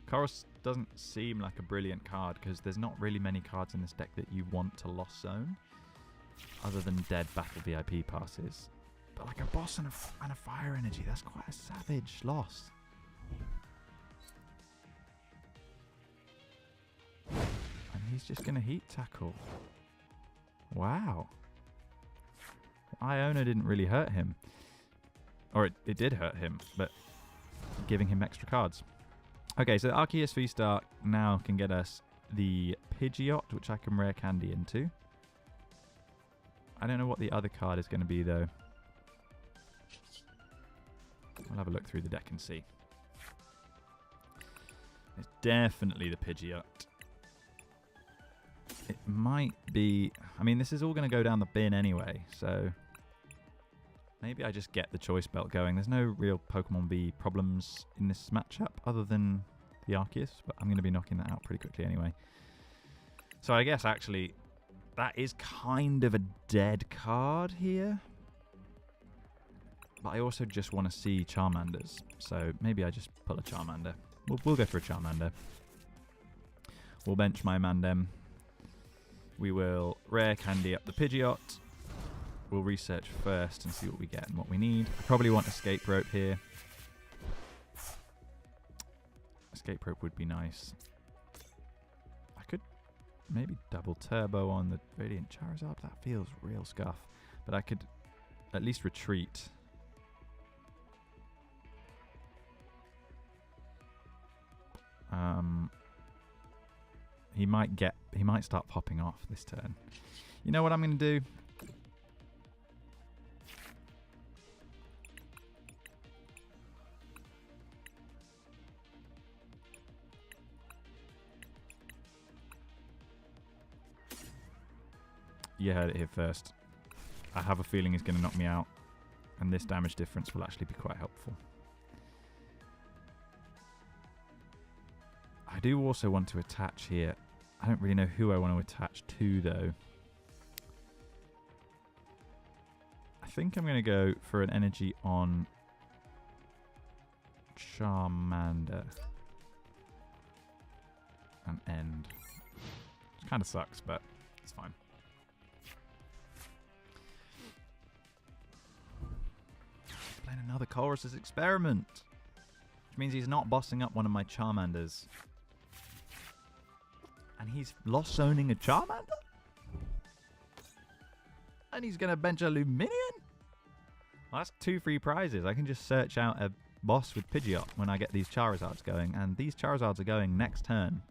Colress doesn't seem like a brilliant card because there's not really many cards in this deck that you want to Lost Zone other than dead Battle VIP passes. But like a boss and a Fire Energy, that's quite a savage loss. And he's just going to Heat Tackle. Wow. Iono didn't really hurt him. Or it did hurt him, but giving him extra cards. Okay, so the Arceus V-Star now can get us the Pidgeot, which I can rare candy into. I don't know what the other card is going to be, though. I'll have a look through the deck and see. It's definitely the Pidgeot. It might be... I mean, this is all going to go down the bin anyway, so... Maybe I just get the Choice Belt going. There's no real Pokemon V problems in this matchup other than the Arceus, but I'm going to be knocking that out pretty quickly anyway. So I guess, actually, that is kind of a dead card here. But I also just want to see Charmanders, so maybe I just pull a Charmander. We'll go for a Charmander. We'll bench my Mandem. We will rare candy up the Pidgeot. We'll research first and see what we get and what we need. I probably want Escape Rope here. Escape Rope would be nice. I could maybe double turbo on the Radiant Charizard. That feels real scuff. But I could at least retreat. He might start popping off this turn. You know what I'm going to do? You heard it here first. I have a feeling he's going to knock me out, and this damage difference will actually be quite helpful. I do also want to attach here. I don't really know who I want to attach to, though. I think I'm going to go for an energy on Charmander. And end. Which kind of sucks, but it's fine. Playing another Colress's Experiment. Which means he's not bossing up one of my Charmanders. And he's Lost Zoning a Charmander? And he's going to bench a Luminion? Well, that's 2 free prizes. I can just search out a boss with Pidgeot when I get these Charizards going. And these Charizards are going next turn.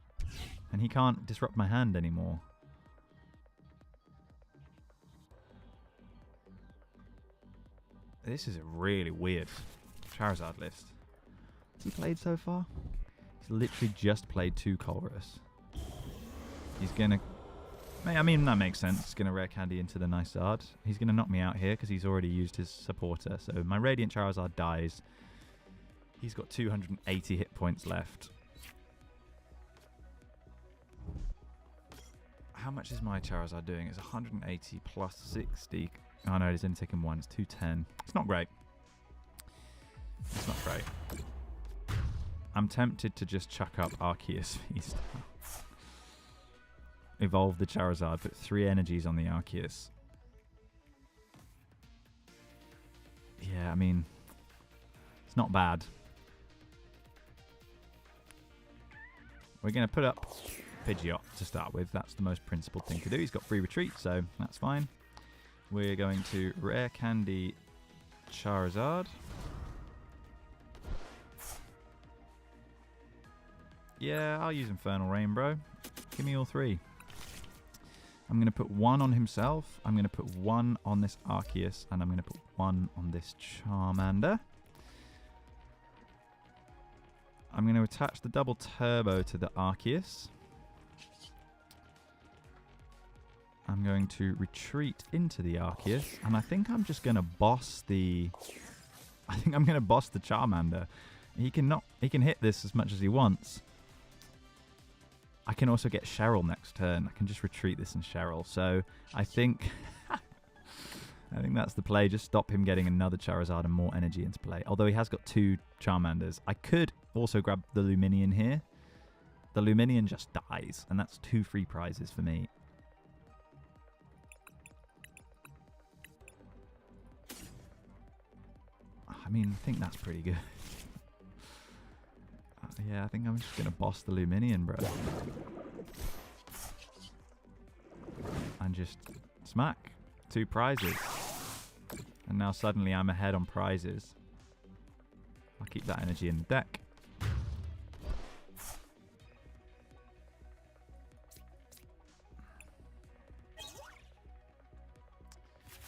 And he can't disrupt my hand anymore. This is a really weird Charizard list. What's he played so far? He's literally just played 2 Colress. He's going to... I mean, that makes sense. He's going to rare candy into the nice Zard. He's going to knock me out here because he's already used his supporter. So my Radiant Charizard dies. He's got 280 hit points left. How much is my Charizard doing? It's 180 plus 60. Oh no, it's only taken 1. It's 210. It's not great. It's not great. I'm tempted to just chuck up Arceus Feast. Evolve the Charizard, put 3 energies on the Arceus. Yeah, I mean, it's not bad. We're going to put up Pidgeot to start with. That's the most principled thing to do. He's got free retreat, so that's fine. We're going to Rare Candy Charizard. Yeah, I'll use Infernal Rain, bro. Give me all 3. I'm going to put 1 on himself. I'm going to put 1 on this Arceus. And I'm going to put 1 on this Charmander. I'm going to attach the double turbo to the Arceus. I'm going to retreat into the Arceus. And I think I'm just going to boss the... I think I'm going to boss the Charmander. He can hit this as much as he wants. I can also get Cheryl next turn. I can just retreat this and Cheryl. So I think I think that's the play. Just stop him getting another Charizard and more energy into play. Although he has got 2 Charmanders. I could also grab the Luminion here. The Luminion just dies. And that's 2 free prizes for me. I mean, I think that's pretty good. Yeah, I think I'm just going to boss the Luminion, bro. And just smack. 2 prizes. And now suddenly I'm ahead on prizes. I'll keep that energy in the deck.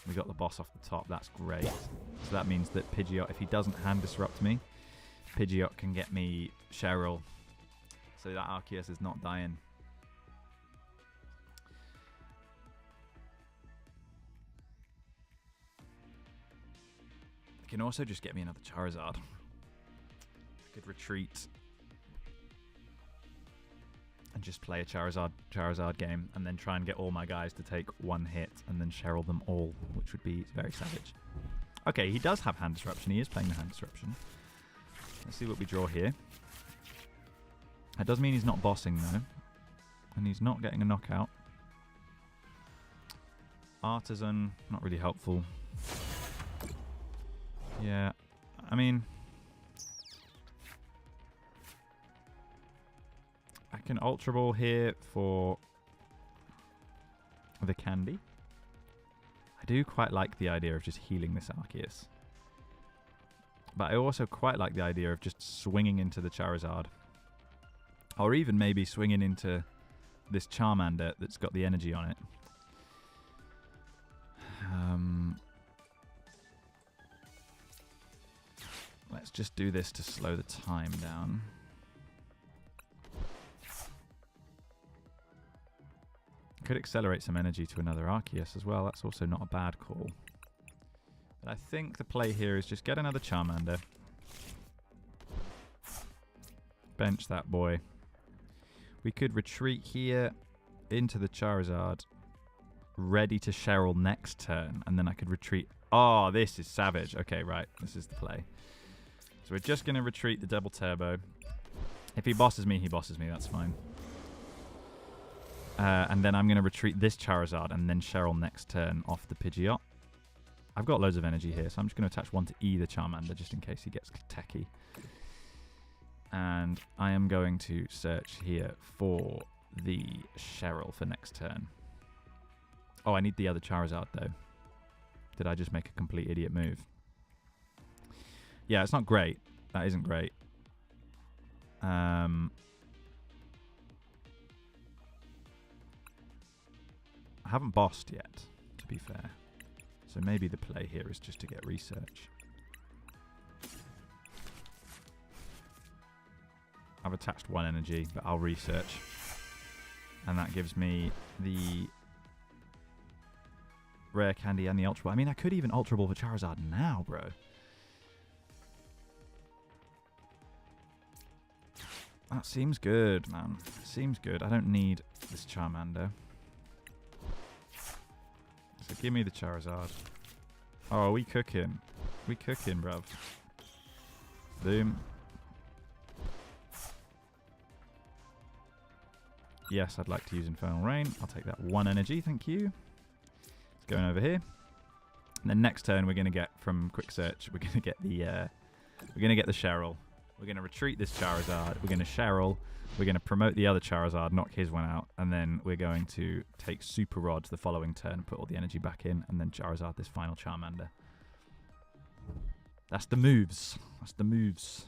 We got the boss off the top. That's great. So that means that Pidgeot, if he doesn't hand disrupt me, Pidgeot can get me Cheryl. So that Arceus is not dying. It can also just get me another Charizard. I could retreat and just play a Charizard game and then try and get all my guys to take 1 hit and then Cheryl them all, which would be very savage. Okay, he does have hand disruption. He is playing the hand disruption. Let's see what we draw here. That does mean he's not bossing though. And he's not getting a knockout. Artisan, not really helpful. Yeah, I mean... I can Ultra Ball here for the candy. I do quite like the idea of just healing this Arceus. But I also quite like the idea of just swinging into the Charizard. Or even maybe swinging into this Charmander that's got the energy on it. Let's just do this to slow the time down. Could accelerate some energy to another Arceus as well. That's also not a bad call. But I think the play here is just get another Charmander. Bench that boy. We could retreat here into the Charizard. Ready to Cheryl next turn. And then I could retreat. Oh, this is savage. Okay, right. This is the play. So we're just going to retreat the double turbo. If he bosses me, he bosses me. That's fine. And then I'm going to retreat this Charizard and then Cheryl next turn off the Pidgeot. I've got loads of energy here, so I'm just going to attach 1 to either Charmander just in case he gets techie. And I am going to search here for the Cheryl for next turn. Oh, I need the other Charizard, though. Did I just make a complete idiot move? Yeah, it's not great. That isn't great. I haven't bossed yet, to be fair. So maybe the play here is just to get research. I've attached 1 energy, but I'll research. And that gives me the Rare Candy and the Ultra Ball. I mean, I could even Ultra Ball for Charizard now, bro. That seems good, man. Seems good. I don't need this Charmander. So give me the Charizard. Oh, we cooking. We cooking, bruv. Boom. Yes, I'd like to use Infernal Rain. I'll take that 1 energy, thank you. It's going over here. And then next turn we're going to get from Quick Search, we're going to get the Cheryl. We're going to retreat this Charizard. We're going to Cheryl. We're going to promote the other Charizard, knock his one out, and then we're going to take Super Rod the following turn, put all the energy back in, and then Charizard this final Charmander. That's the moves. That's the moves.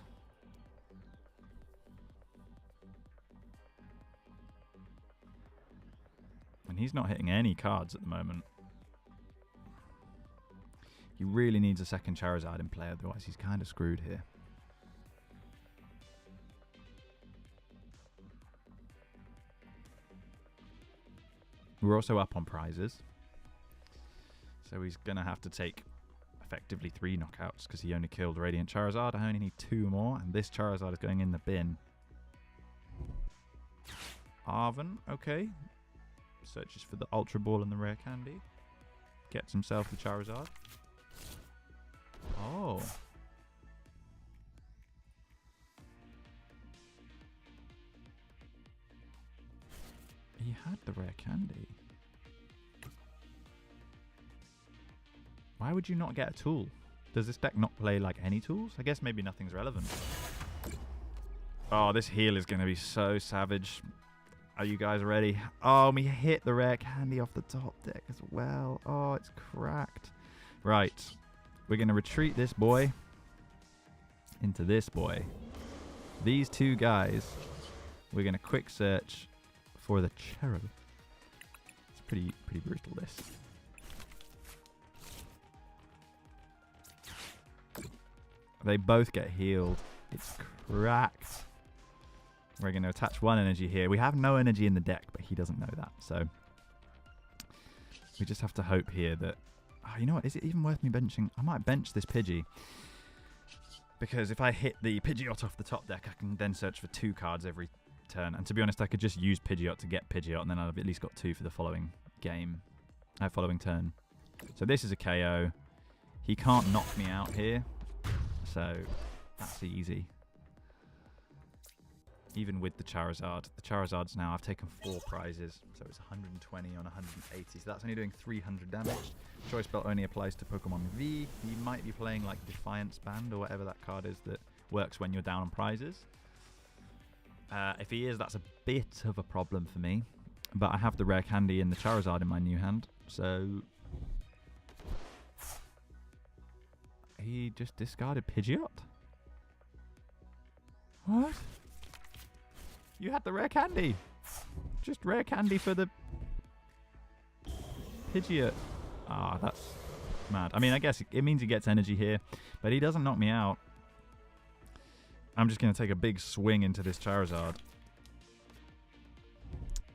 And he's not hitting any cards at the moment. He really needs a second Charizard in play, otherwise he's kind of screwed here. We're also up on prizes. So he's going to have to take effectively 3 knockouts because he only killed Radiant Charizard. I only need 2 more, and this Charizard is going in the bin. Arven, okay. Searches for the Ultra Ball and the Rare Candy. Gets himself the Charizard. Oh. He had the Rare Candy. Why would you not get a tool? Does this deck not play like any tools? I guess maybe nothing's relevant. Oh, this heal is going to be so savage. Are you guys ready? Oh, we hit the Rare Candy off the top deck as well. Oh, it's cracked. Right. We're going to retreat this boy into this boy. These 2 guys, we're going to Quick Search for the Cherub. It's pretty brutal, this. They both get healed. It's cracked. We're going to attach 1 energy here. We have no energy in the deck, but he doesn't know that. So we just have to hope here that... Oh, you know what? Is it even worth me benching? I might bench this Pidgey. Because if I hit the Pidgeot off the top deck, I can then search for 2 cards every turn. And to be honest, I could just use Pidgeot to get Pidgeot, and then I've at least got 2 for the following game. Following turn. So this is a KO. He can't knock me out here. So that's easy. Even with the Charizard. The Charizard's now, I've taken 4 prizes. So it's 120 on 180. So that's only doing 300 damage. Choice Belt only applies to Pokemon V. He might be playing like Defiance Band or whatever that card is that works when you're down on prizes. If he is, that's a bit of a problem for me. But I have the Rare Candy and the Charizard in my new hand. So he just discarded Pidgeot? What? You had the Rare Candy. Just Rare Candy for the Pidgeot. Ah, that's mad. I mean, I guess it means he gets energy here, but he doesn't knock me out. I'm just going to take a big swing into this Charizard.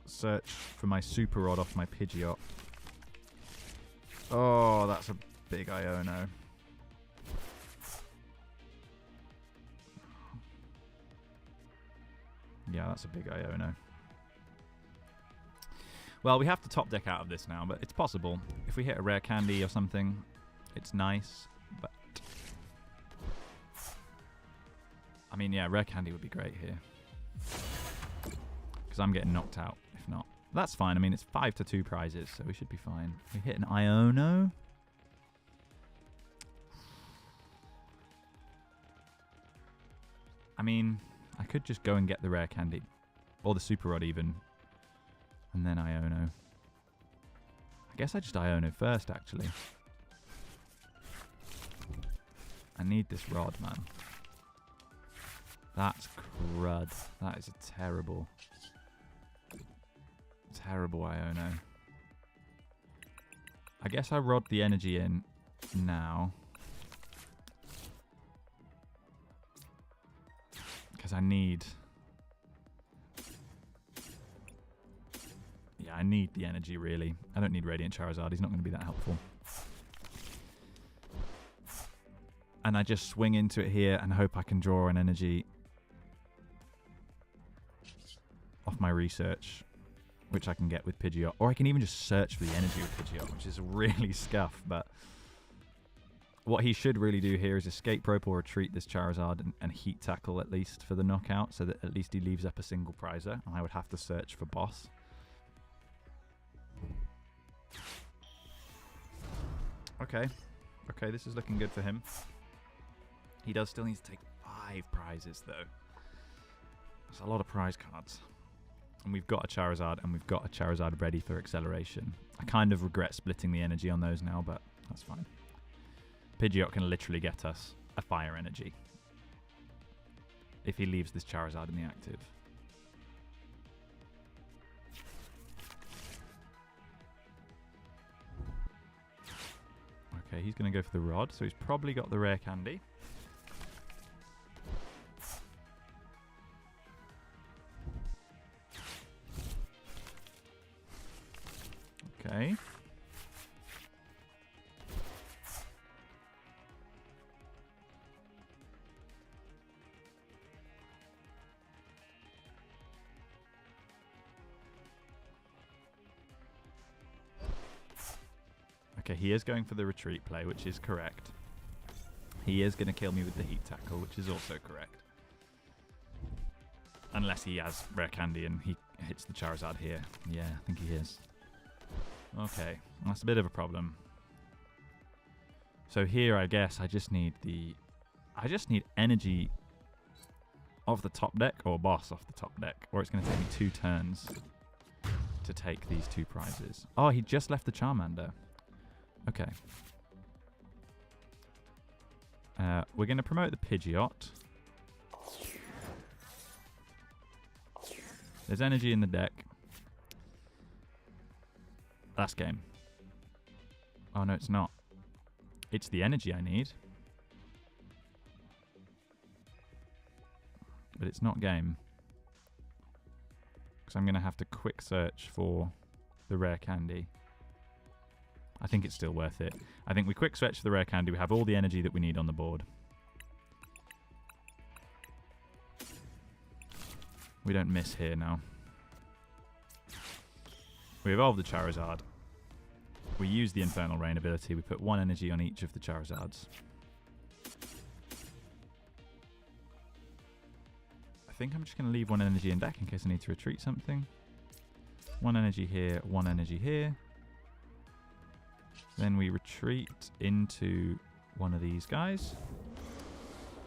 Search for my Super Rod off my Pidgeot. Oh, that's a big Iono. Yeah, that's a big Iono. Well, we have to top deck out of this now, but it's possible. If we hit a Rare Candy or something, it's nice, but... I mean, yeah, Rare Candy would be great here. Because I'm getting knocked out, if not. That's fine. I mean, it's 5-2 prizes, so we should be fine. We hit an Iono. I mean, I could just go and get the Rare Candy. Or the Super Rod, even. And then Iono. I guess I just Iono first, actually. I need this Rod, man. That's crud. That is a terrible, terrible Iono. I guess I Rod the energy in now. Because I need... Yeah, I need the energy, really. I don't need Radiant Charizard. He's not going to be that helpful. And I just swing into it here and hope I can draw an energy off my research, which I can get with Pidgeot. Or I can even just search for the energy with Pidgeot, which is really scuff, but What he should really do here is escape rope or retreat this Charizard and heat tackle at least for the knockout, so that at least he leaves up a single prizer. And I would have to search for boss. Okay. Okay, this is looking good for him. He does still need to take 5 prizes, though. That's a lot of prize cards. And we've got a Charizard, and we've got a Charizard ready for acceleration. I kind of regret splitting the energy on those now, but that's fine. Pidgeot can literally get us a fire energy if he leaves this Charizard in the active. Okay, he's going to go for the rod, so he's probably got the rare candy. Okay. Okay, he is going for the retreat play, which is correct. He is going to kill me with the heat tackle, which is also correct. Unless he has rare candy and he hits the Charizard here. Yeah, I think he is. Okay, that's a bit of a problem. So here, I guess, I just need energy off the top deck, or boss off the top deck, or it's going to take me 2 turns to take these 2 prizes. Oh, he just left the Charmander. Okay. We're going to promote the Pidgeot. There's energy in the deck. Last game. Oh, no, it's not. It's the energy I need. But it's not game. Because I'm going to have to quick search for the rare candy. I think it's still worth it. I think we quick search for the rare candy. We have all the energy that we need on the board. We don't miss here now. We evolve the Charizard. We use the Infernal Rain ability. We put 1 energy on each of the Charizards. I think I'm just going to leave 1 energy in deck in case I need to retreat something. 1 energy here, 1 energy here. Then we retreat into one of these guys.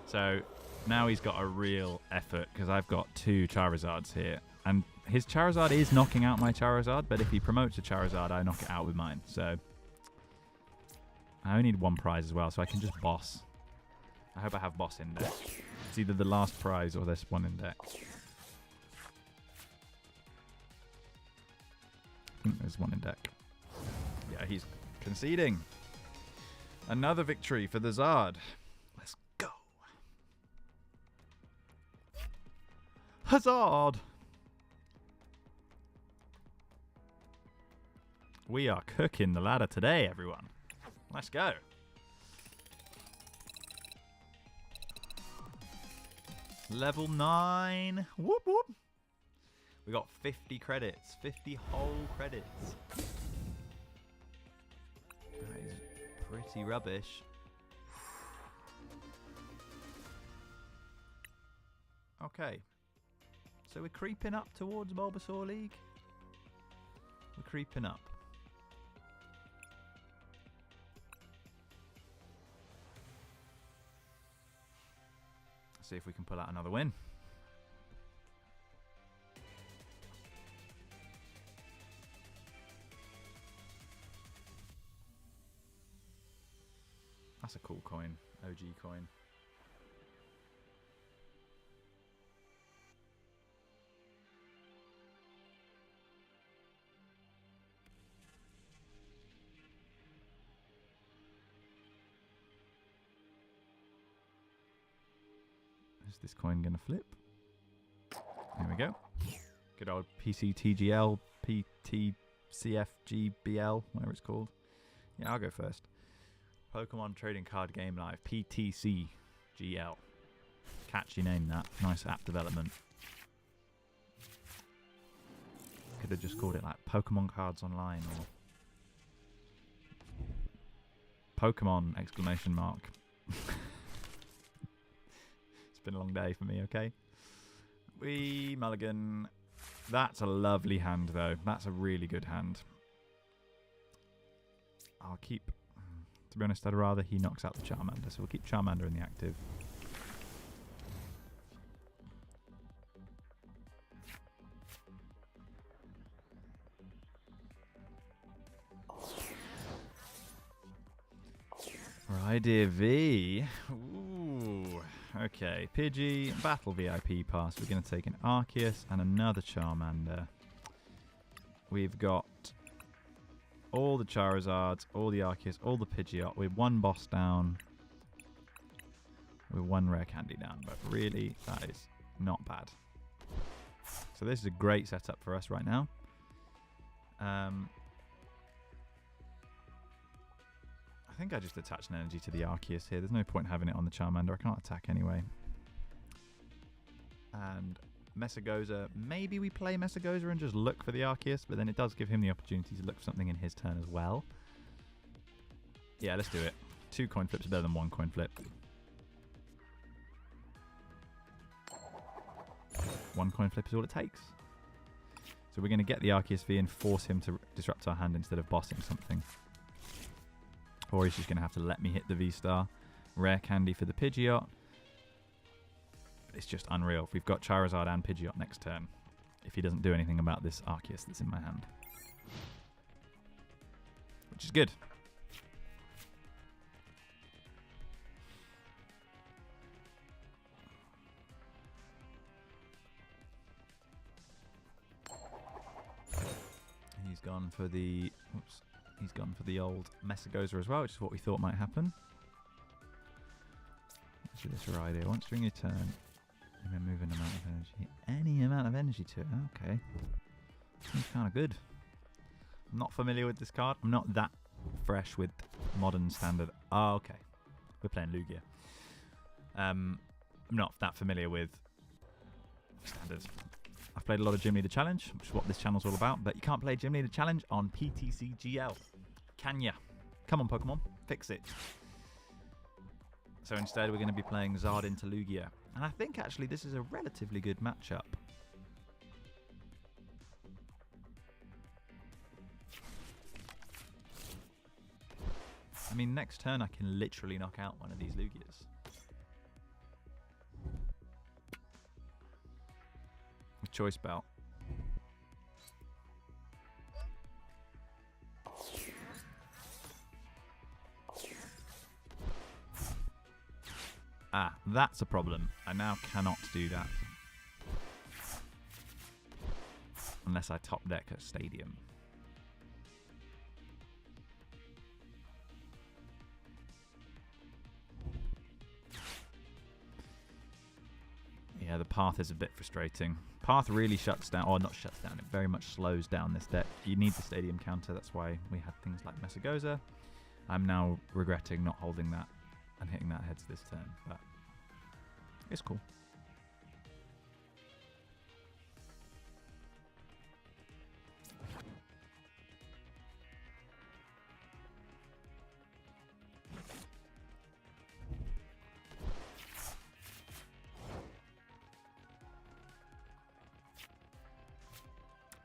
So now he's got a real effort because I've got 2 Charizards here. And his Charizard is knocking out my Charizard, but if he promotes a Charizard, I knock it out with mine. So I only need 1 prize as well, so I can just boss. I hope I have boss in deck. It's either the last prize or there's 1 in deck. I think there's 1 in deck. Yeah, he's conceding. Another victory for the Zard. Let's go. Hazard! We are cooking the ladder today, everyone. Let's go. Level 9. Whoop, whoop. We got 50 credits. 50 whole credits. That is pretty rubbish. Okay. So we're creeping up towards Bulbasaur League. We're creeping up. See if we can pull out another win. That's a cool coin. OG coin. Is this coin going to flip? There we go. Good old TCGL, PTCFGBL, whatever it's called. Yeah, I'll go first. Pokemon Trading Card Game Live, PTCGL. Catchy name, that. Nice app development. Could have just called it like Pokemon Cards Online or Pokemon! Exclamation mark. It's been a long day for me, okay? Wee mulligan. That's a lovely hand, though. That's a really good hand. I'll keep... To be honest, I'd rather he knocks out the Charmander, so we'll keep Charmander in the active. Rider V. Ooh. Okay, Pidgey, Battle VIP Pass. We're going to take an Arceus and another Charmander. We've got all the Charizards, all the Arceus, all the Pidgeot. We're one boss down. We're one rare candy down, but really, that is not bad. So this is a great setup for us right now. I think I just attach an energy to the Arceus here. There's no point having it on the Charmander. I can't attack anyway. And Messagoza. Maybe we play Messagoza and just look for the Arceus, but then it does give him the opportunity to look for something in his turn as well. Yeah, let's do it. 2 coin flips are better than 1 coin flip. 1 coin flip is all it takes. So we're going to get the Arceus V and force him to disrupt our hand instead of bossing something. Or he's just going to have to let me hit the V-Star. Rare candy for the Pidgeot. It's just unreal. If we've got Charizard and Pidgeot next turn, if he doesn't do anything about this Arceus that's in my hand. Which is good. He's gone for the... Oops. He's gone for the old Messagoza as well, which is what we thought might happen. Let's do this right here. Once during your turn, you may move an amount of energy. Any amount of energy to it. Okay. Seems kind of good. I'm not familiar with this card. I'm not that fresh with modern standard. Oh, okay. We're playing Lugia. I'm not that familiar with standard. I've played a lot of Gym Leader Challenge, which is what this channel's all about, but you can't play Gym Leader Challenge on TCGL. Can ya? Come on, Pokemon. Fix it. So instead, we're going to be playing Zard into Lugia. And I think, actually, this is a relatively good matchup. I mean, next turn, I can literally knock out one of these Lugias. With Choice Belt. Ah, that's a problem. I now cannot do that. Unless I top deck a Stadium. Yeah, the path is a bit frustrating. Path really shuts down, or not shuts down, it very much slows down this deck. You need the Stadium counter, that's why we had things like Messagoza. I'm now regretting not holding that and hitting that heads this turn, but it's cool.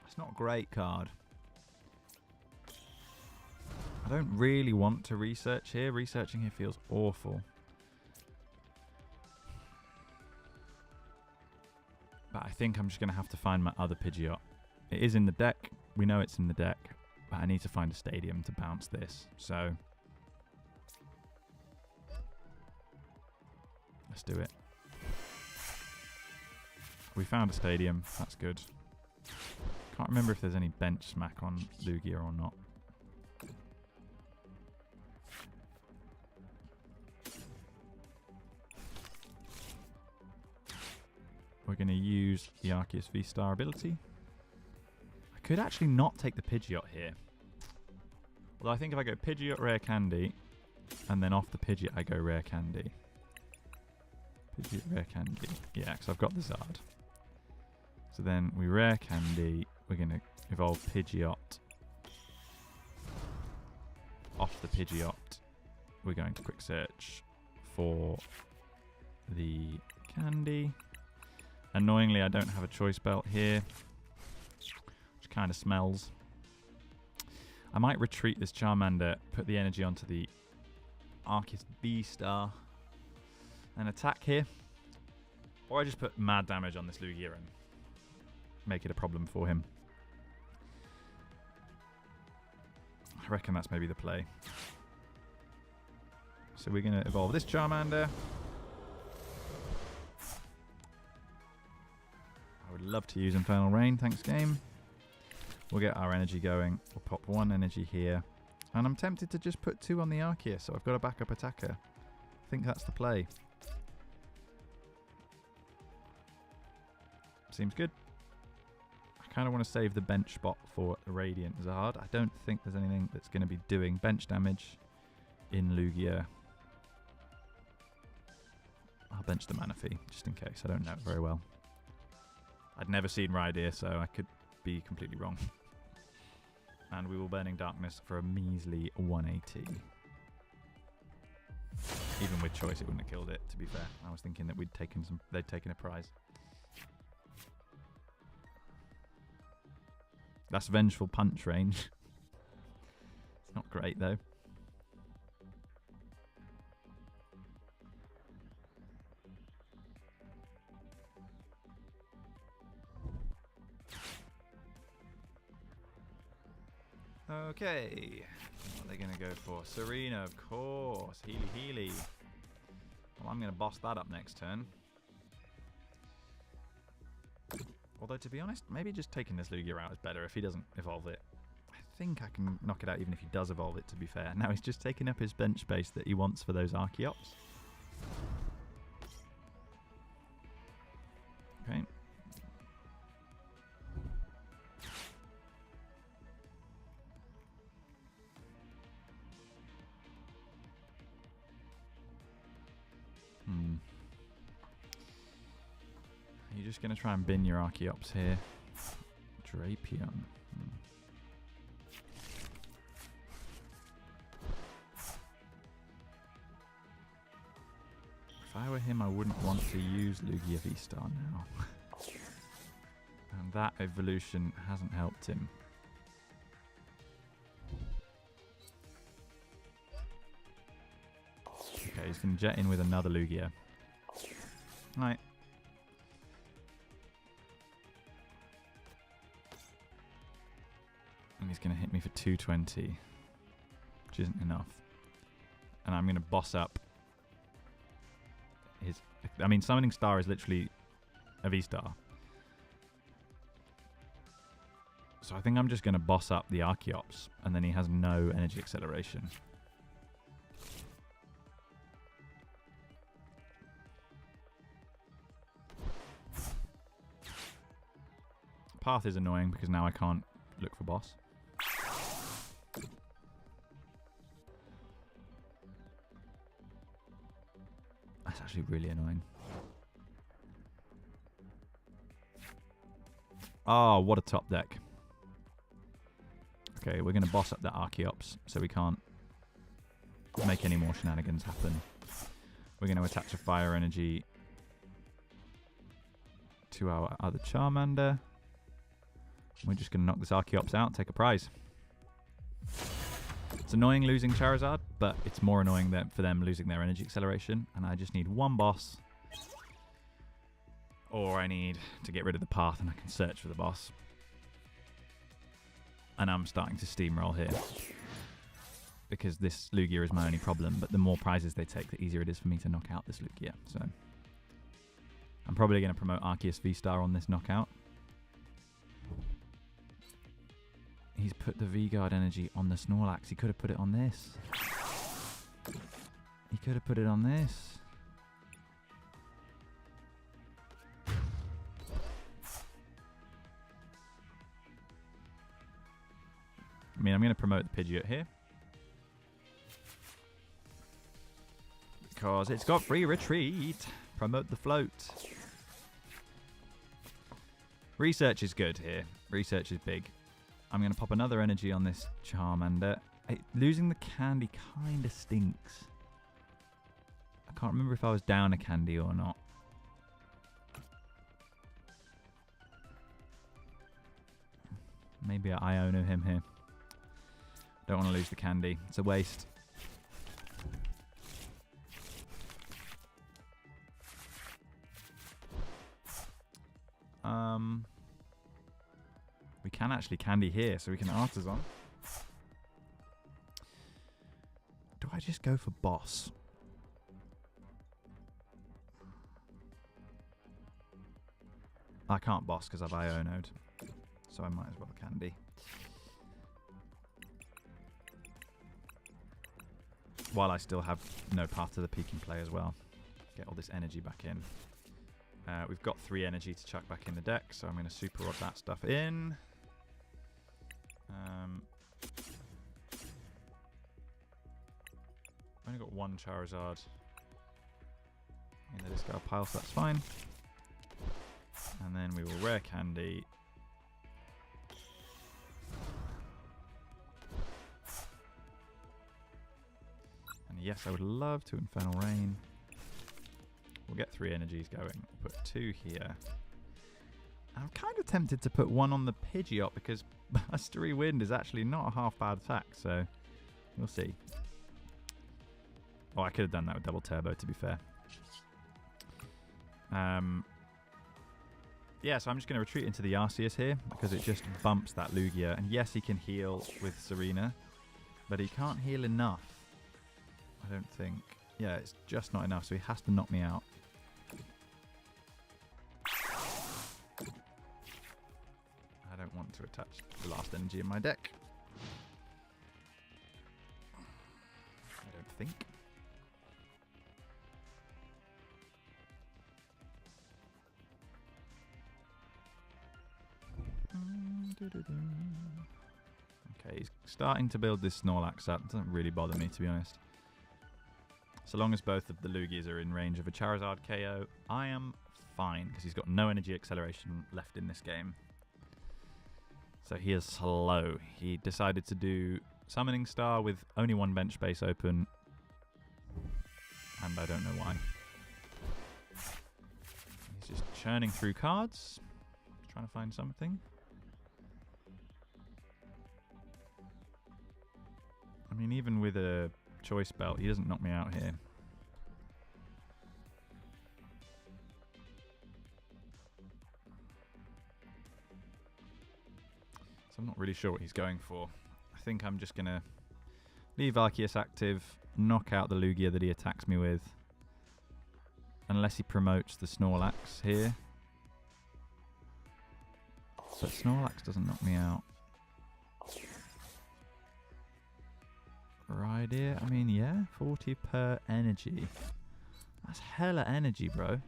It's not a great card. I don't really want to research here. Researching here feels awful. But I think I'm just going to have to find my other Pidgeot. It is in the deck. We know it's in the deck. But I need to find a Stadium to bounce this. So let's do it. We found a Stadium. That's good. Can't remember if there's any bench smack on Lugia or not. We're going to use the Arceus V-Star ability. I could actually not take the Pidgeot here. Although I think if I go Pidgeot, Rare Candy, and then off the Pidgeot I go Rare Candy. Pidgeot, Rare Candy. Yeah, because I've got the Zard. So then we Rare Candy. We're going to evolve Pidgeot off the Pidgeot we're going to quick search for the candy. Annoyingly, I don't have a choice belt here, which kind of smells. I might retreat this Charmander, put the energy onto the Arceus V-Star, and attack here. Or I just put mad damage on this Lugia and make it a problem for him. I reckon that's maybe the play. So we're going to evolve this Charmander. I would love to use Infernal Rain, thanks game. We'll get our energy going. We'll pop 1 energy here. And I'm tempted to just put 2 on the Arceus, so I've got a backup attacker. I think that's the play. Seems good. I kind of want to save the bench spot for Radiant Zard. I don't think there's anything that's going to be doing bench damage in Lugia. I'll bench the Manaphy, just in case. I don't know it very well. I'd never seen Rhyhorn, so I could be completely wrong. And we will Burning Darkness for a measly 180. Even with choice, it wouldn't have killed it, to be fair. I was thinking that they'd taken a prize. That's Vengeful Punch range. It's not great, though. Okay. What are they going to go for? Serena, of course. Healy. Well, I'm going to boss that up next turn. Although, to be honest, maybe just taking this Lugia out is better if he doesn't evolve it. I think I can knock it out even if he does evolve it, to be fair. Now he's just taking up his bench space that he wants for those Archeops. Okay. You're just going to try and bin your Archeops here. Drapion. If I were him, I wouldn't want to use Lugia V-Star now. And that evolution hasn't helped him. Okay, he's going to jet in with another Lugia. Right. And he's going to hit me for 220, which isn't enough. And I'm going to boss up his... I mean, Summoning Star is literally a V-Star. So I think I'm just going to boss up the Archeops, and then he has no energy acceleration. Path is annoying because now I can't look for boss. That's actually really annoying. Oh, what a top deck. Okay, we're going to boss up the Archeops so we can't make any more shenanigans happen. We're going to attach a fire energy to our other Charmander. We're just going to knock this Archeops out and take a prize. It's annoying losing Charizard, but it's more annoying for them losing their energy acceleration. And I just need one boss. Or I need to get rid of the path and I can search for the boss. And I'm starting to steamroll here. Because this Lugia is my only problem. But the more prizes they take, the easier it is for me to knock out this Lugia. So I'm probably going to promote Arceus V-Star on this knockout. He's put the V-Guard energy on the Snorlax. He could have put it on this. He could have put it on this. I mean, I'm going to promote the Pidgeot here. Because it's got free retreat. Promote the float. Research is good here. Research is big. I'm going to pop another energy on this Charmander. Losing the candy kind of stinks. I can't remember if I was down a candy or not. Maybe I own him here. Don't want to lose the candy. It's a waste. We can actually candy here, so we can artisan. Do I just go for boss? I can't boss because I've Ionoed, so I might as well candy. While I still have no path to the peaking play as well. Get all this energy back in. We've got 3 energy to chuck back in the deck, so I'm going to super rod that stuff in. I've only got 1 Charizard in the discard pile, so that's fine. And then we will rare candy. And yes, I would love to Infernal Rain. We'll get 3 energies going. Put 2 here. I'm kind of tempted to put 1 on the Pidgeot because Blustery Wind is actually not a half bad attack, so we'll see. Oh, I could have done that with double turbo, to be fair. Yeah, so I'm just going to retreat into the Arceus here because it just bumps that Lugia. And yes, he can heal with Serena, but he can't heal enough, I don't think. Yeah, it's just not enough, so he has to knock me out. I don't want to attach the last energy in my deck. I don't think. Okay, he's starting to build this Snorlax up. Doesn't really bother me, to be honest. So long as both of the Lugias are in range of a Charizard KO, I am fine, because he's got no energy acceleration left in this game. So he is slow. He decided to do Summoning Star with only 1 bench space open, and I don't know why. He's just churning through cards, trying to find something. I mean, even with a choice belt, he doesn't knock me out here. So I'm not really sure what he's going for. I think I'm just going to leave Arceus active, knock out the Lugia that he attacks me with. Unless he promotes the Snorlax here. But Snorlax doesn't knock me out. Right here, I mean, yeah, 40 per energy. That's hella energy, bro.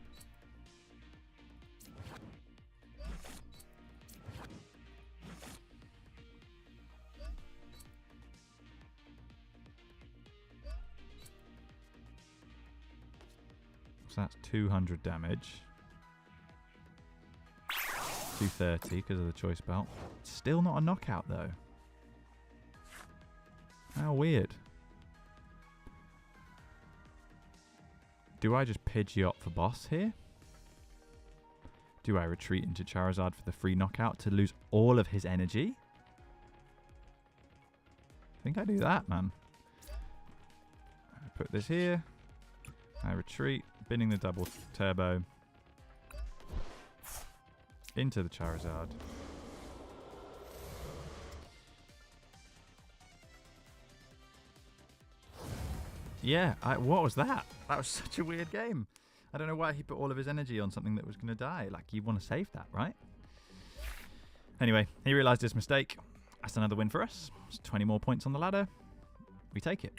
So that's 200 damage. 230 because of the choice belt. Still not a knockout, though. How weird. Do I just Pidgeot for boss here? Do I retreat into Charizard for the free knockout to lose all of his energy? I think I do that, man. I put this here. I retreat, binning the double turbo into the Charizard. Yeah, what was that? That was such a weird game. I don't know why he put all of his energy on something that was going to die. Like, you want to save that, right? Anyway, he realised his mistake. That's another win for us. It's 20 more points on the ladder. We take it.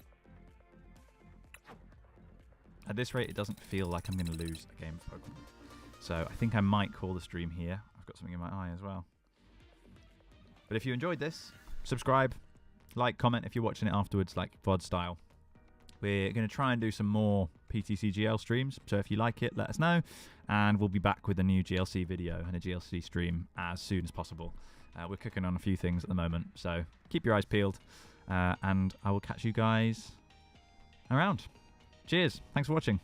At this rate, it doesn't feel like I'm going to lose a game of Pokemon. So I think I might call the stream here. I've got something in my eye as well. But if you enjoyed this, subscribe, like, comment if you're watching it afterwards, like VOD style. We're going to try and do some more TCGL streams, so if you like it, let us know, and we'll be back with a new GLC video and a GLC stream as soon as possible. We're cooking on a few things at the moment, so keep your eyes peeled, and I will catch you guys around. Cheers. Thanks for watching.